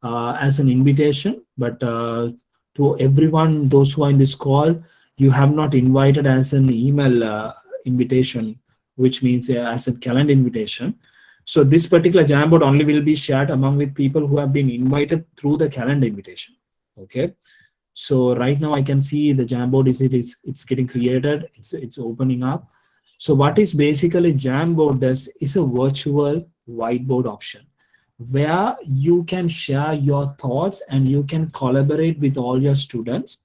as an invitation. But to everyone, those who are in this call, you have not invited as an email invitation, which means as a calendar invitation. So this particular Jamboard only will be shared among with people who have been invited through the calendar invitation. Okay. So right now I can see the Jamboard it's getting created. It's opening up. So what is basically Jamboard does is a virtual whiteboard option where you can share your thoughts and you can collaborate with all your students,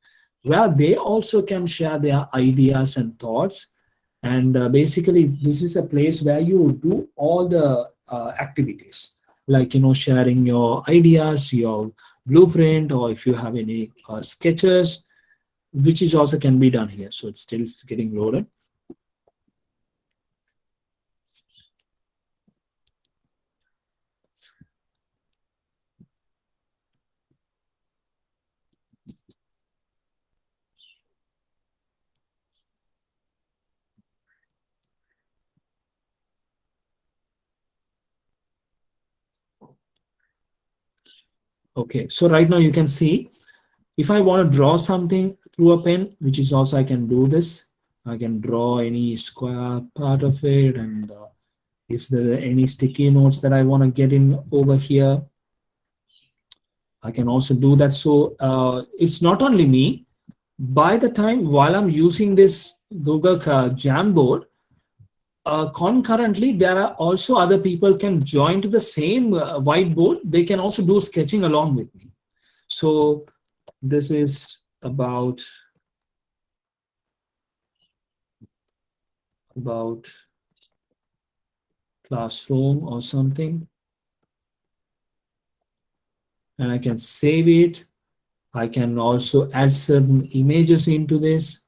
where they also can share their ideas and thoughts. And basically, this is a place where you do all the activities, like sharing your ideas, your blueprint, or if you have any sketches, which is also can be done here. So it's still getting loaded. Okay, so right now you can see, if I want to draw something through a pen, which is also I can do this. I can draw any square part of it, and if there are any sticky notes that I want to get in over here, I can also do that. So it's not only me. By the time while I'm using this Google Jamboard, concurrently there are also other people can join to the same whiteboard. They can also do sketching along with me. So this is about classroom or something, and I can save it. I can also add certain images into this.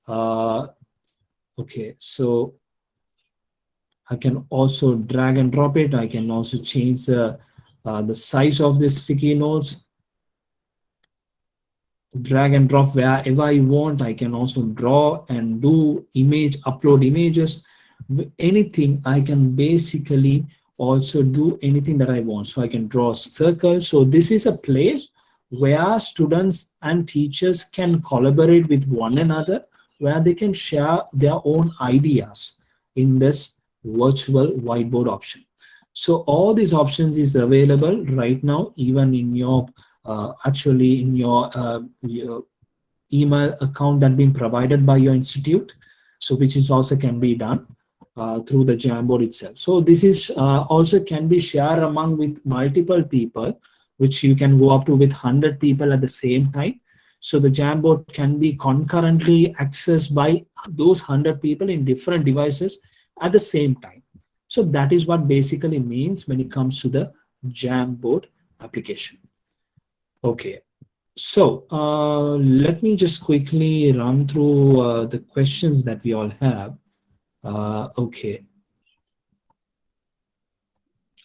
Okay, so I can also drag and drop it. I can also change the size of the sticky notes, drag and drop wherever I want. I can also draw and do upload images, anything. I can basically also do anything that I want. So I can draw circles. So this is a place where students and teachers can collaborate with one another, where they can share their own ideas in this virtual whiteboard option. So all these options is available right now, even in your actually in your email account that been provided by your institute. So which is also can be done through the Jamboard itself. So this is also can be shared among with multiple people, which you can go up to with 100 people at the same time. So the Jamboard can be concurrently accessed by those 100 people in different devices at the same time. So that is what basically means when it comes to the Jamboard application. Okay, so let me just quickly run through the questions that we all have. Okay.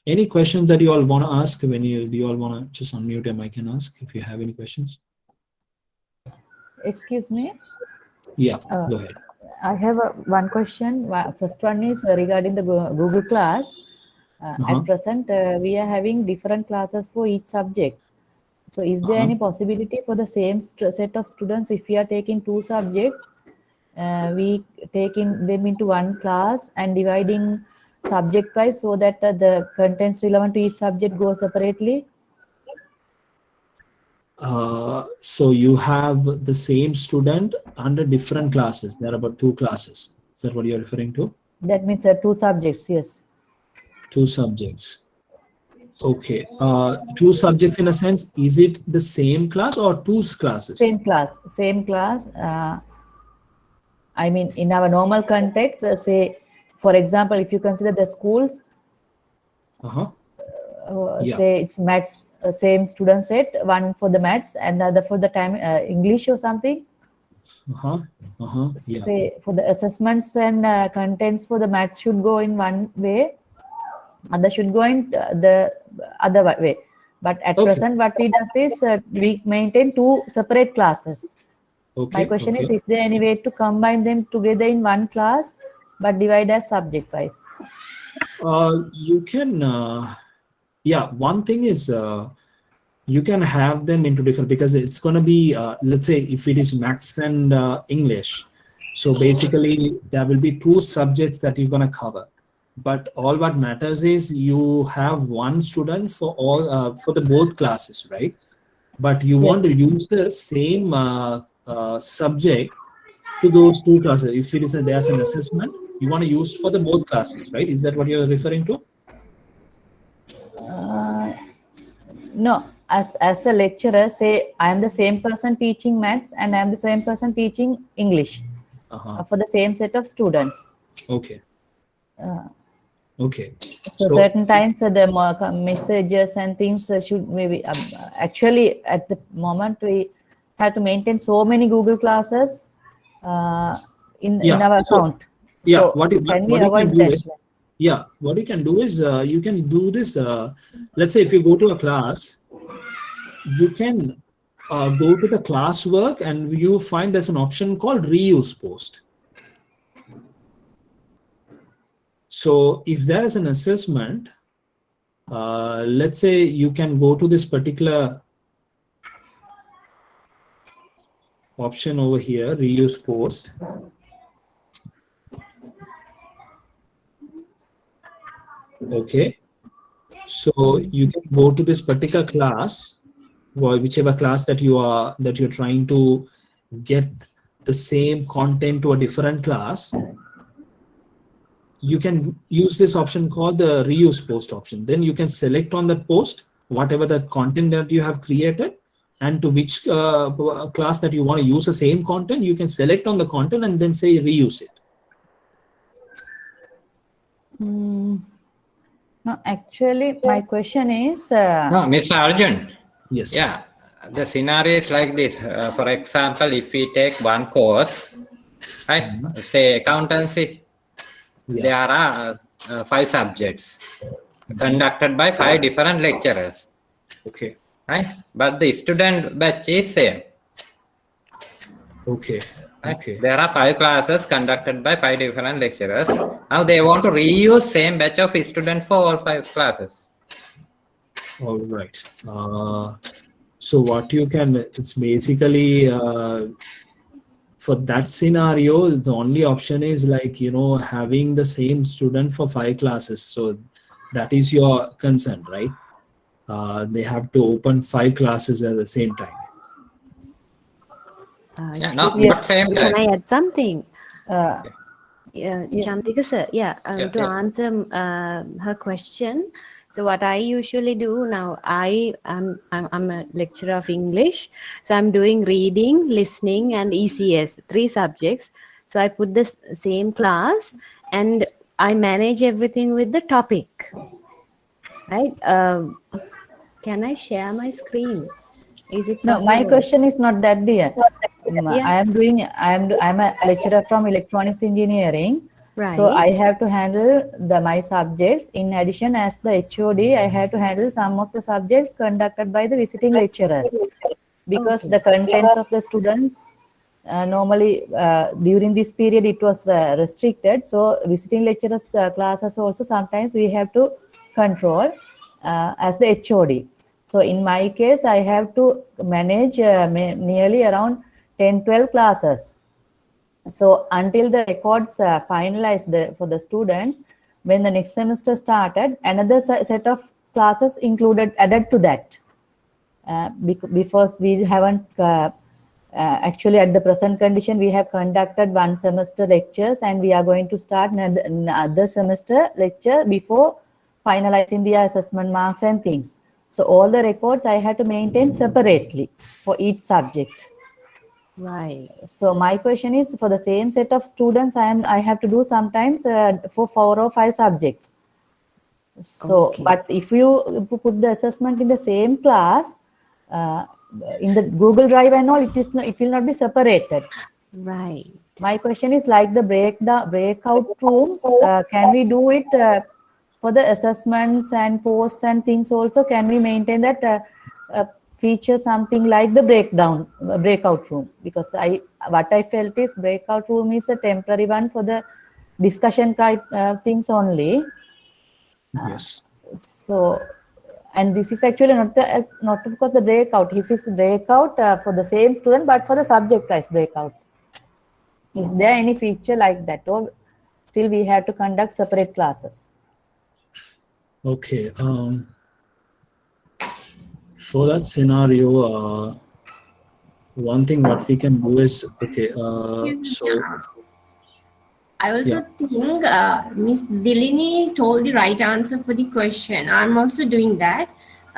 Any questions that you all want to ask? Do you all want to just unmute your mic and ask if you have any questions? Excuse me. Yeah, go ahead. I have one question. First one is regarding the Google class. At present, we are having different classes for each subject. So is there any possibility for the same set of students, if we are taking two subjects, we taking them into one class and dividing subject wise so that the contents relevant to each subject go separately? So you have the same student under different classes. There are about two classes. Is that what you're referring to? That means two subjects, yes. Two subjects. Okay. Two subjects in a sense, is it the same class or two classes? Same class, same class. I mean, in our normal context, say, for example, if you consider the schools, say it's maths, same student set, one for the maths and other for the time English or something. Yeah. Say for the assessments and contents for the maths should go in one way, other should go in the other way. But at present, what we do is we maintain two separate classes. My question is there any way to combine them together in one class but divide as subject wise? You can, yeah, one thing is you can have them into different, because it's going to be, let's say if it is maths and English, so basically there will be two subjects that you're going to cover. But all what matters is you have one student for all for the both classes, right? But you want to use the same subject to those two classes. If it is there's an assessment, you want to use for the both classes, right? Is that what you're referring to? No, as a lecturer, say I am the same person teaching maths and I am the same person teaching English for the same set of students. Okay. Okay. So certain times the messages and things should maybe actually at the moment we have to maintain so many Google classes in our account. Yeah, So what you can we can avoid do that? is, yeah, what you can do is you can do this. Let's say if you go to a class, you can go to the classwork and you find there's an option called reuse post. So if there is an assessment, let's say you can go to this particular option over here, reuse post. Okay. So you can go to this particular class, or whichever class that you're trying to get the same content to a different class. You can use this option called the reuse post option. Then you can select on that post whatever the content that you have created, and to which class that you want to use the same content, you can select on the content and then say reuse it. No, actually, my question is. No, Mr. Arjun. Yes. Yeah, the scenario is like this. For example, if we take one course, right, say accountancy, there are 5 subjects conducted by 5 different lecturers. Okay. Right, but the student batch is same. Okay. Right? Okay. There are 5 classes conducted by 5 different lecturers. Now they want to reuse same batch of students for all 5 classes. All right. So what you can, it's basically for that scenario, the only option is like, having the same student for 5 classes. So that is your concern, right? They have to open 5 classes at the same time. Can I add something? Yes. Chantika sir, to answer her question. So what I usually do now, I'm a lecturer of English, so I'm doing reading, listening, and ECS, 3 subjects. So I put the same class, and I manage everything with the topic. Right? Can I share my screen? Is it possible? No, my question is not that, dear. I'm a lecturer from electronics engineering. Right. So I have to handle my subjects. In addition, as the HOD, I have to handle some of the subjects conducted by the visiting lecturers. Because the contents of the students, normally during this period, it was restricted. So visiting lecturers classes also sometimes we have to control as the HOD. So in my case, I have to manage nearly around 10-12 classes. So until the records finalized for the students, when the next semester started, another set of classes added to that. Because we haven't actually at the present condition, we have conducted 1 semester lectures and we are going to start another semester lecture before finalizing the assessment marks and things. So all the records I had to maintain separately for each subject. Right. So my question is, for the same set of students, I have to do sometimes for 4 or 5 subjects. So, but if you put the assessment in the same class, in the Google Drive and all, it will not be separated. Right. My question is like the breakout rooms. Can we do it for the assessments and posts and things also? Can we maintain that feature something like the breakout room? Because what I felt is breakout room is a temporary one for the discussion type things only. Yes. So, and this is actually not because the breakout. This is breakout for the same student, but for the subject wise breakout. Is there any feature like that, or still we have to conduct separate classes? Okay. For that scenario, one thing what we can do is, okay, so I also think Miss Dilini told the right answer for the question. I'm also doing that.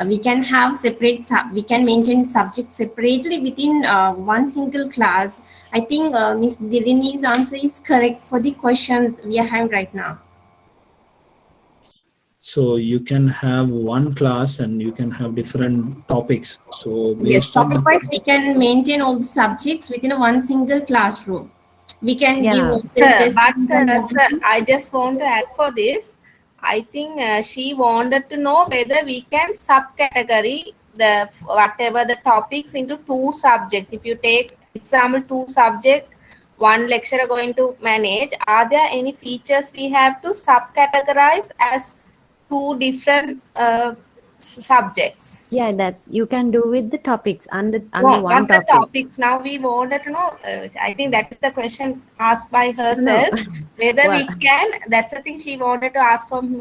we can have separate we can maintain subjects separately within one single class. I think Miss Dilini's answer is correct for the questions we are having right now. So you can have one class and you can have different topics. So Yes, based on topic-wise, we can maintain all the subjects within one single classroom. We can give Yeah. Sir, but sir, I just want to add for this. I think she wanted to know whether we can subcategory the whatever the topics into two subjects. If you take example two subject, one lecturer going to manage, are there any features we have to subcategorize as two different subjects? Yeah, that you can do with the topics under No, one not the topic. topics. Now we wanted to know. I think that is the question asked by herself. Whether we can. That's the thing she wanted to ask from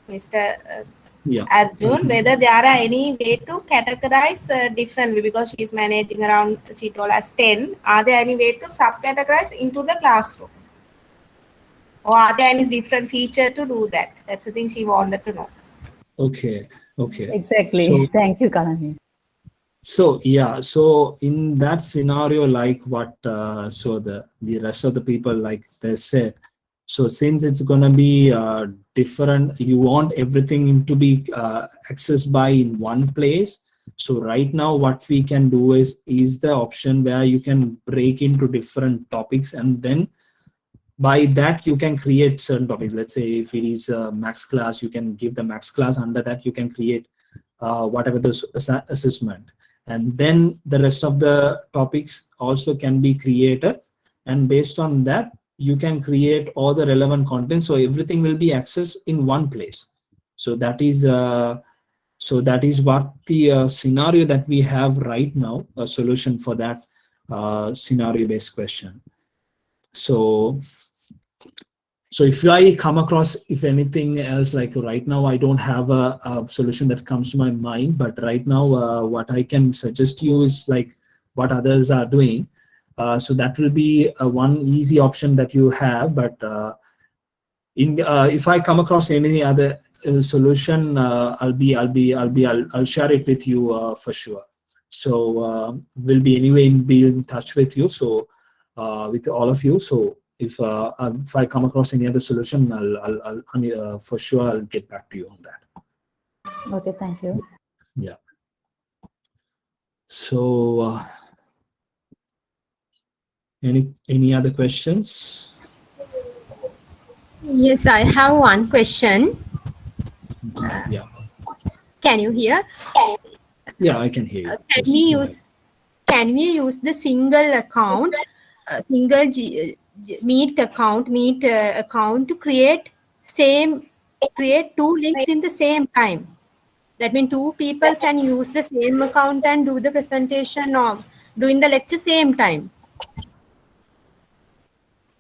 Mr. Arjun. Whether there are any way to categorize differently, because she is managing around. She told us 10. Are there any way to subcategorize into the classroom, or are there any different feature to do that? That's the thing she wanted to know. Okay. Exactly. So, thank you, Kalani. So yeah, so in that scenario, like what so the rest of the people, like they said, so since it's gonna be different, you want everything to be accessed by in one place. So right now what we can do is the option where you can break into different topics, and then by that you can create certain topics. Let's say if it is a max class, you can give the max class. Under that you can create whatever the assessment, and then the rest of the topics also can be created, and based on that you can create all the relevant content, so everything will be accessed in one place. So that is what the scenario that we have right now, a solution for that scenario based question. So if I come across, if anything else, like right now I don't have a solution that comes to my mind, but right now what I can suggest you is like what others are doing. So that will be one easy option that you have. But if I come across any other solution, I'll share it with you for sure. So we'll be in touch with you. So with all of you. So if I come across any other solution, I'll for sure I'll get back to you on that. Okay, thank you. Yeah. So any other questions? Yes, I have one question. Yeah. Can you hear? Yeah, I can hear Can you. we use the single account, single Meet account to create two links in the same time? That means two people can use the same account and do the presentation or doing the lecture same time.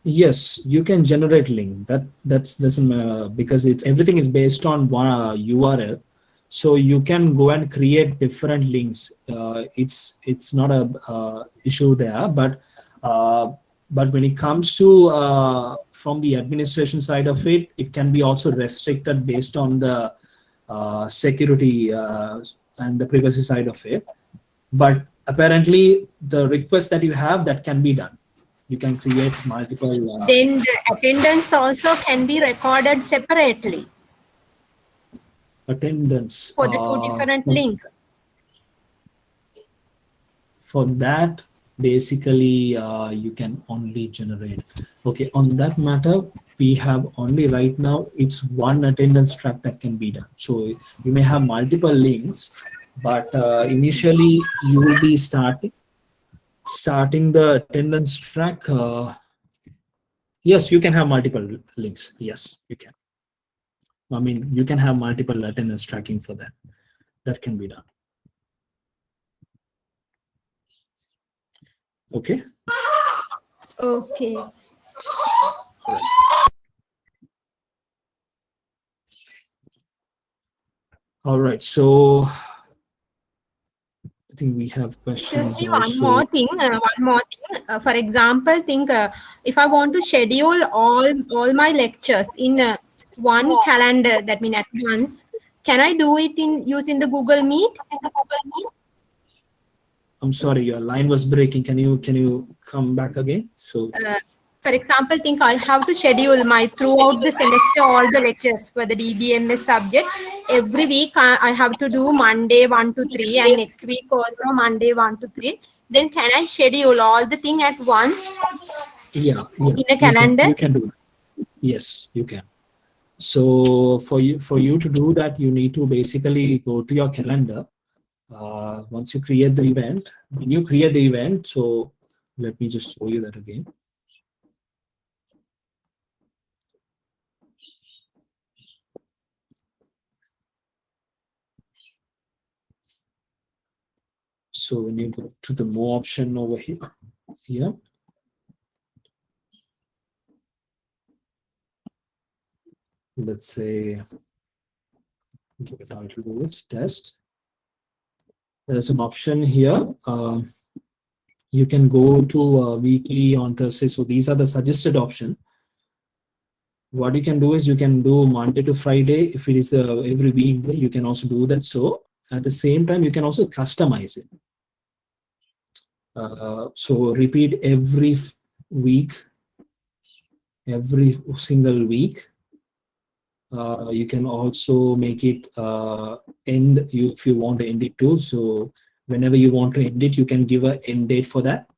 Yes, you can generate link. That doesn't matter, because everything is based on one URL. So you can go and create different links. It's not a issue there, but when it comes to from the administration side of it, it can be also restricted based on the security and the privacy side of it. But apparently the request that you have, that can be done. You can create multiple. Then the attendance also can be recorded separately. Attendance. For the two different links. For that, basically, you can only generate. Okay, on that matter, we have only right now, it's one attendance track that can be done. So you may have multiple links, but initially you will be starting the attendance track. Yes, you can have multiple links. Yes, you can. I mean, you can have multiple attendance tracking for that. That can be done. Okay. Okay. All right. So I think we have questions. Just one more thing. For example, if I want to schedule all my lectures in one calendar, that means at once, can I do it in using the Google Meet? I'm sorry, your line was breaking. Can you come back again? So For example, think I have to schedule my throughout the semester all the lectures for the DBMS subject. Every week I have to do Monday 1 to 3 and next week also Monday 1 to 3. Then can I schedule all the thing at once yeah, in a calendar? you can do that. Yes, you can. So for you to do that, you need to basically go to your calendar. Once you create the event, when you create the event, so let me just show you that again. So when you go to the more option over here, let's say, give it title to its test. There's an option here. You can go to weekly on Thursday. So these are the suggested option. What you can do is you can do Monday to Friday. If it is every weekday, you can also do that. So at the same time, you can also customize it. So repeat every week, every single week. You can also make it end if you want to end it too. So whenever you want to end it, you can give an end date for that,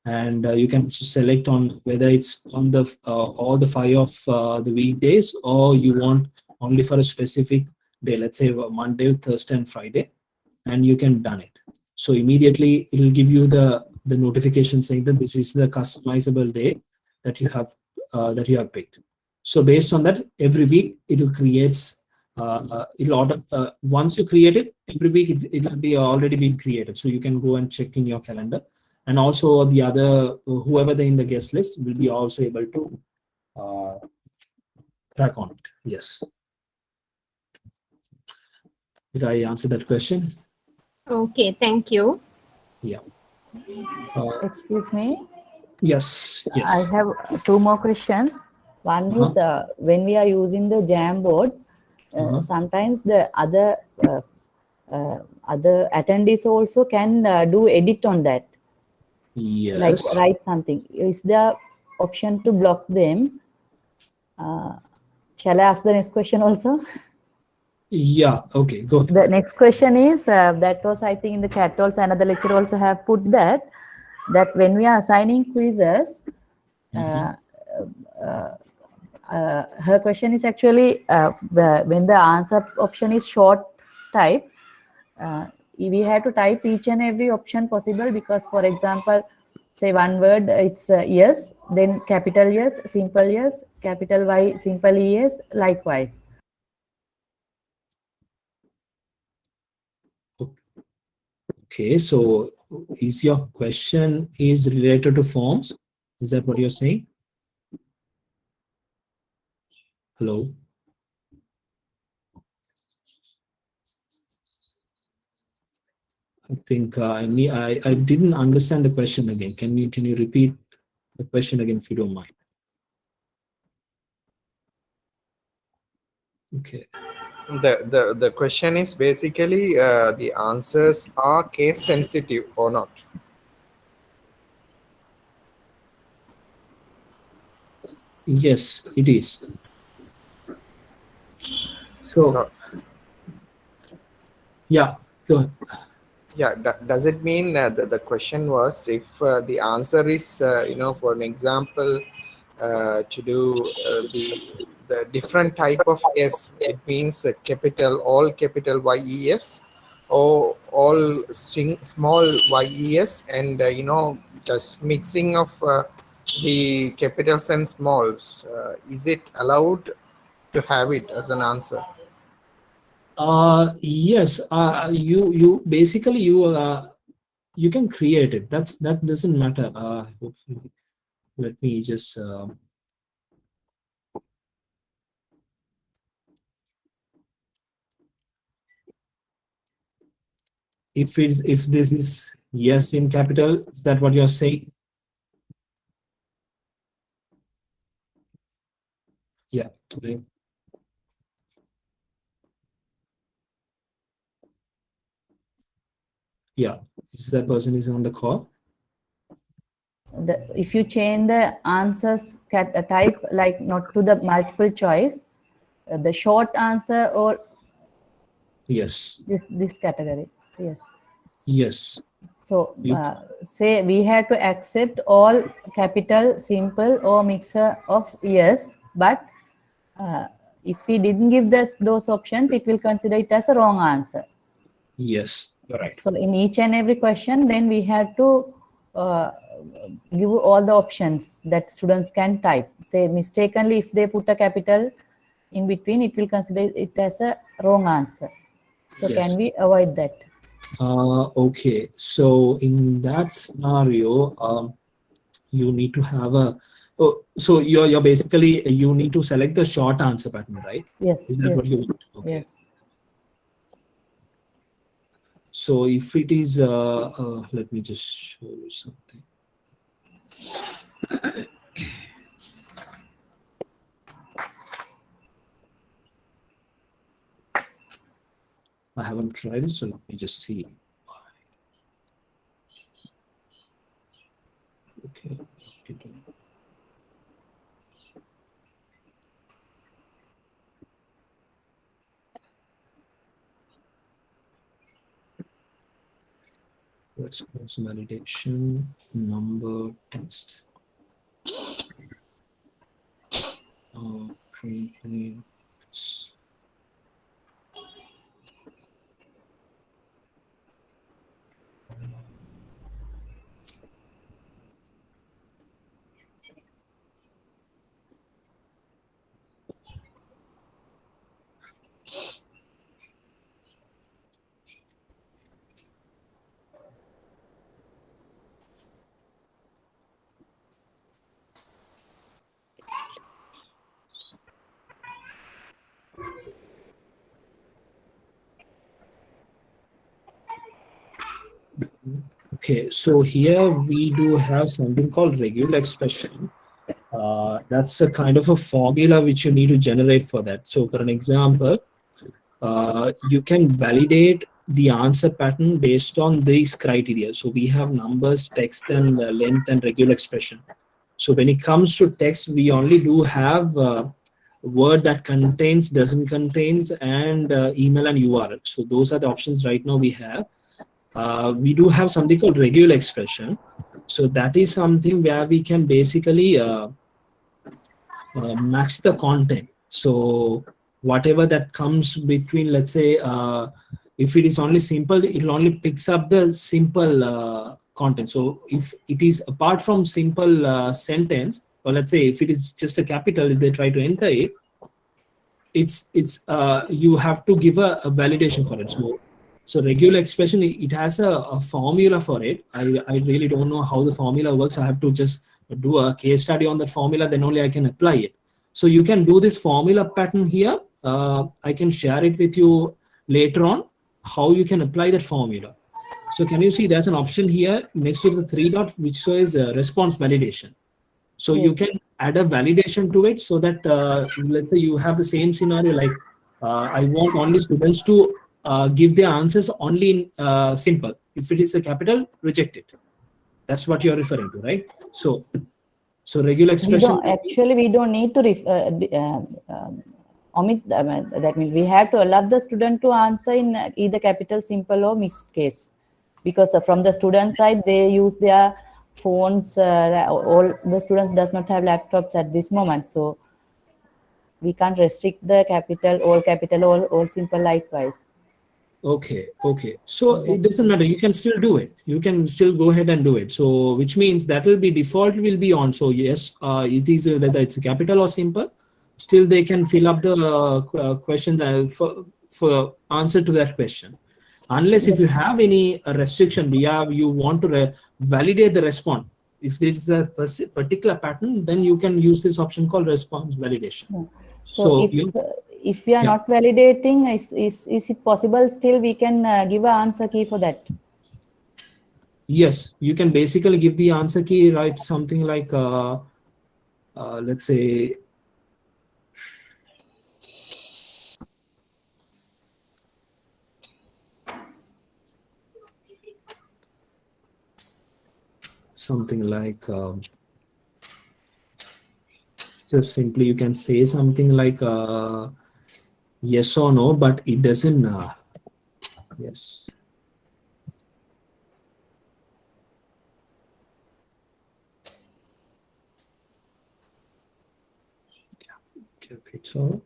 and you can select on whether it's on the all the 5 of the weekdays, or you want only for a specific day. Let's say Monday, Thursday, and Friday, and you can done it. So immediately it will give you the notification saying that this is the customizable day that you have picked. So based on that, every week it will creates it'll order once you create it, every week it will be already been created. So you can go and check in your calendar, and also the other whoever in the guest list will be also able to track on it. Yes. Did I answer that question? Okay, thank you. Yeah. Excuse me. Yes. I have 2 more questions. One is when we are using the Jamboard, sometimes the other attendees also can do edit on that. Yes. Like write something. Is there option to block them? Shall I ask the next question also? Yeah, okay, go ahead. The next question is, that was I think in the chat also, another lecturer also have put that when we are assigning quizzes, her question is actually when the answer option is short type, we have to type each and every option possible, because for example, say one word, it's yes, then capital yes, simple yes, capital Y, simple yes, likewise. Okay, so is your question is related to forms? Is that what you're saying? Hello? I think I didn't understand the question again. Can you repeat the question again if you don't mind? Okay. The question is basically the answers are case sensitive or not. Yes, it is. So yeah, go ahead. Yeah, does it mean the question was if the answer is for an example to do the different type of S, it means all capital YES, or all small YES, and just mixing of the capitals and smalls. Is it allowed to have it as an answer? Yes. You basically you can create it. That doesn't matter. Hopefully, let me just. If this is yes in capital, is that what you're saying? Yeah. Yeah, is that person is on the call? If you change the answers type, like not to the multiple choice, the short answer or Yes. this category. Yes. Yes. So say we have to accept all capital, simple, or mixture of yes, but if we didn't give those options, it will consider it as a wrong answer. Yes, right. So in each and every question, then we have to give all the options that students can type. Say mistakenly, if they put a capital in between, it will consider it as a wrong answer. So Yes. can we avoid that? Okay, so in that scenario, you need to have a, so you're basically, you need to select the short answer pattern, right? Yes. Is that yes. what you want? Okay. Yes. So if it is, let me just show you something. I haven't tried it, so let me just see. Okay. Let's cross validation, number, text. Okay. Okay, so here we do have something called regular expression. That's a kind of a formula which you need to generate for that. So for an example, you can validate the answer pattern based on these criteria. So we have numbers, text, and length, and regular expression. So when it comes to text, we only do have word that contains, doesn't contains, and email and URL. So those are the options right now we have. We do have something called regular expression. So that is something where we can basically match the content. So whatever that comes between, let's say, if it is only simple, it will only picks up the simple content. So if it is apart from simple sentence, or let's say if it is just a capital, if they try to enter it, it's you have to give a validation for it. So regular expression, it has a formula for it. I really don't know how the formula works. I have to just do a case study on that formula, then only I can apply it. So you can do this formula pattern here. I can share it with you later on, how you can apply that formula. So can you see there's an option here next to the three dot which says response validation. So you can add a validation to it, so that let's say you have the same scenario, like I want only students to give their answers only in simple. If it is a capital, reject it. That's what you're referring to, right? So regular expression. We don't need to omit. That means we have to allow the student to answer in either capital, simple, or mixed case, because from the student side they use their phones. All the students does not have laptops at this moment, so we can't restrict the capital, or simple likewise. Okay. So it doesn't matter. You can still do it. You can still go ahead and do it. So which means that will be default will be on. So yes, it is whether it's a capital or simple, still they can fill up the questions for answer to that question. Unless if you have any restriction, you want to validate the response. If there is a particular pattern, then you can use this option called response validation. So if we are not validating, is it possible still we can give an answer key for that? Yes, you can basically give the answer key, write something like, let's say, something like just simply you can say something like yes or no, but it doesn't. Yes. Capital.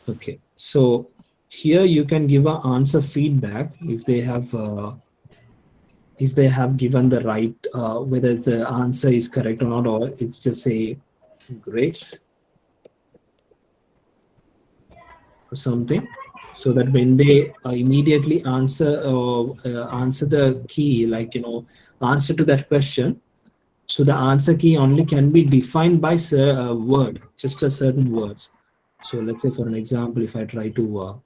Okay, so here you can give an answer feedback if they have given the right whether the answer is correct or not, or it's just say great or something, so that when they immediately answer answer the key, like answer to that question, so the answer key only can be defined by a word, just a certain words. So let's say for an example, if I try to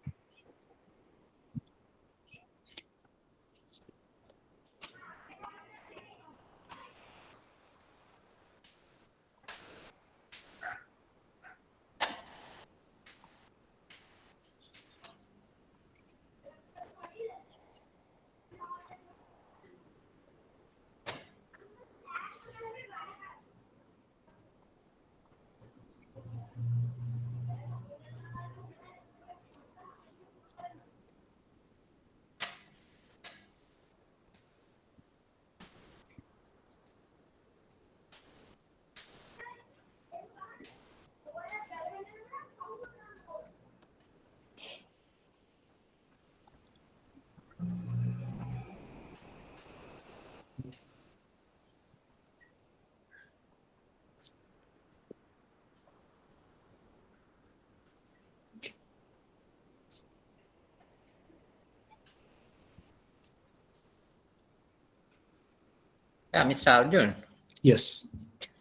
Yeah, Mr. Arjun. yes.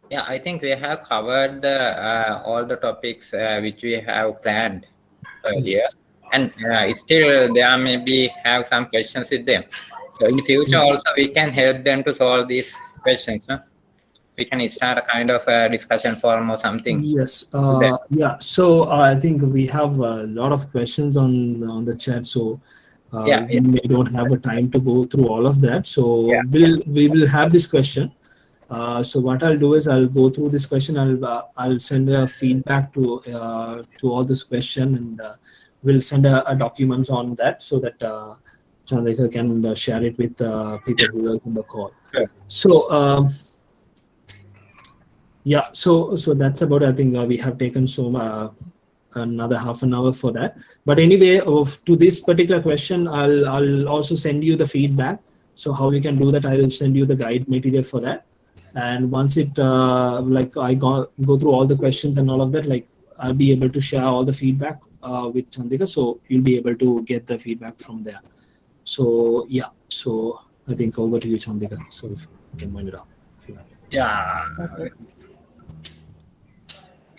Yeah, I think we have covered all the topics which we have planned earlier, Yes. and still there maybe have some questions with them. So in the future also we can help them to solve these questions. No? We can start a kind of discussion forum or something. Yes. Yeah. So I think we have a lot of questions on the chat. So we may don't have a time to go through all of that. So we will have this question. So what I'll do is I'll go through this question. I'll send a feedback to all this question, and we'll send a document on that so that Chandrika can share it with people who are in the call. So yeah, so that's about. I think we have taken another half an hour for that. But anyway, to this particular question, I'll also send you the feedback. So how you can do that, I will send you the guide material for that. And once it like I go through all the questions and all of that, like I'll be able to share all the feedback with Chandrika. So you'll be able to get the feedback from there. So yeah, so I think over to you, Chandrika. So if you can wind it up. Yeah.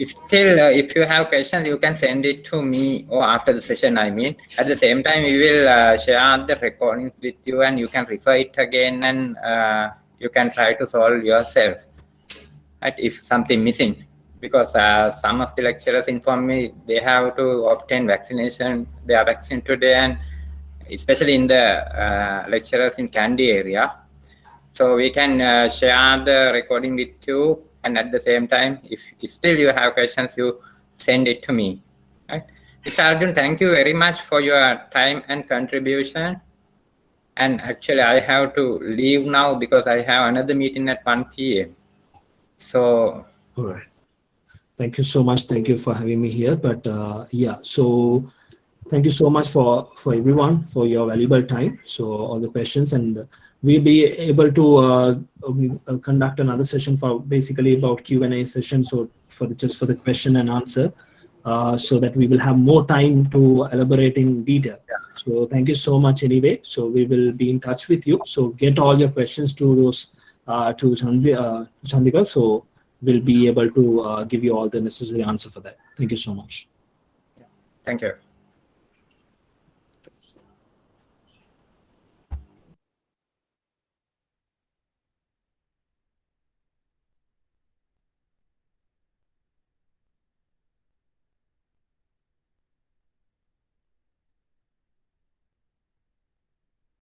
Still, if you have questions, you can send it to me or after the session. I mean, at the same time, we will share the recordings with you, and you can refer it again, and you can try to solve yourself. Right? If something missing, because some of the lecturers inform me they have to obtain vaccination. They are vaccinated today, and especially in the lecturers in Kandy area. So we can share the recording with you. And at the same time, if still you have questions, you send it to me. Right? Mr. Arjun, thank you very much for your time and contribution. And actually, I have to leave now because I have another meeting at 1 p.m. So. All right. Thank you so much. Thank you for having me here. But yeah, so thank you so much for everyone for your valuable time. So all the questions, and we'll be able to conduct another session for basically about Q&A session. So just for the question and answer, so that we will have more time to elaborate in detail. So thank you so much anyway. So we will be in touch with you. So get all your questions to those to Chandrika. So we'll be able to give you all the necessary answer for that. Thank you so much. Thank you.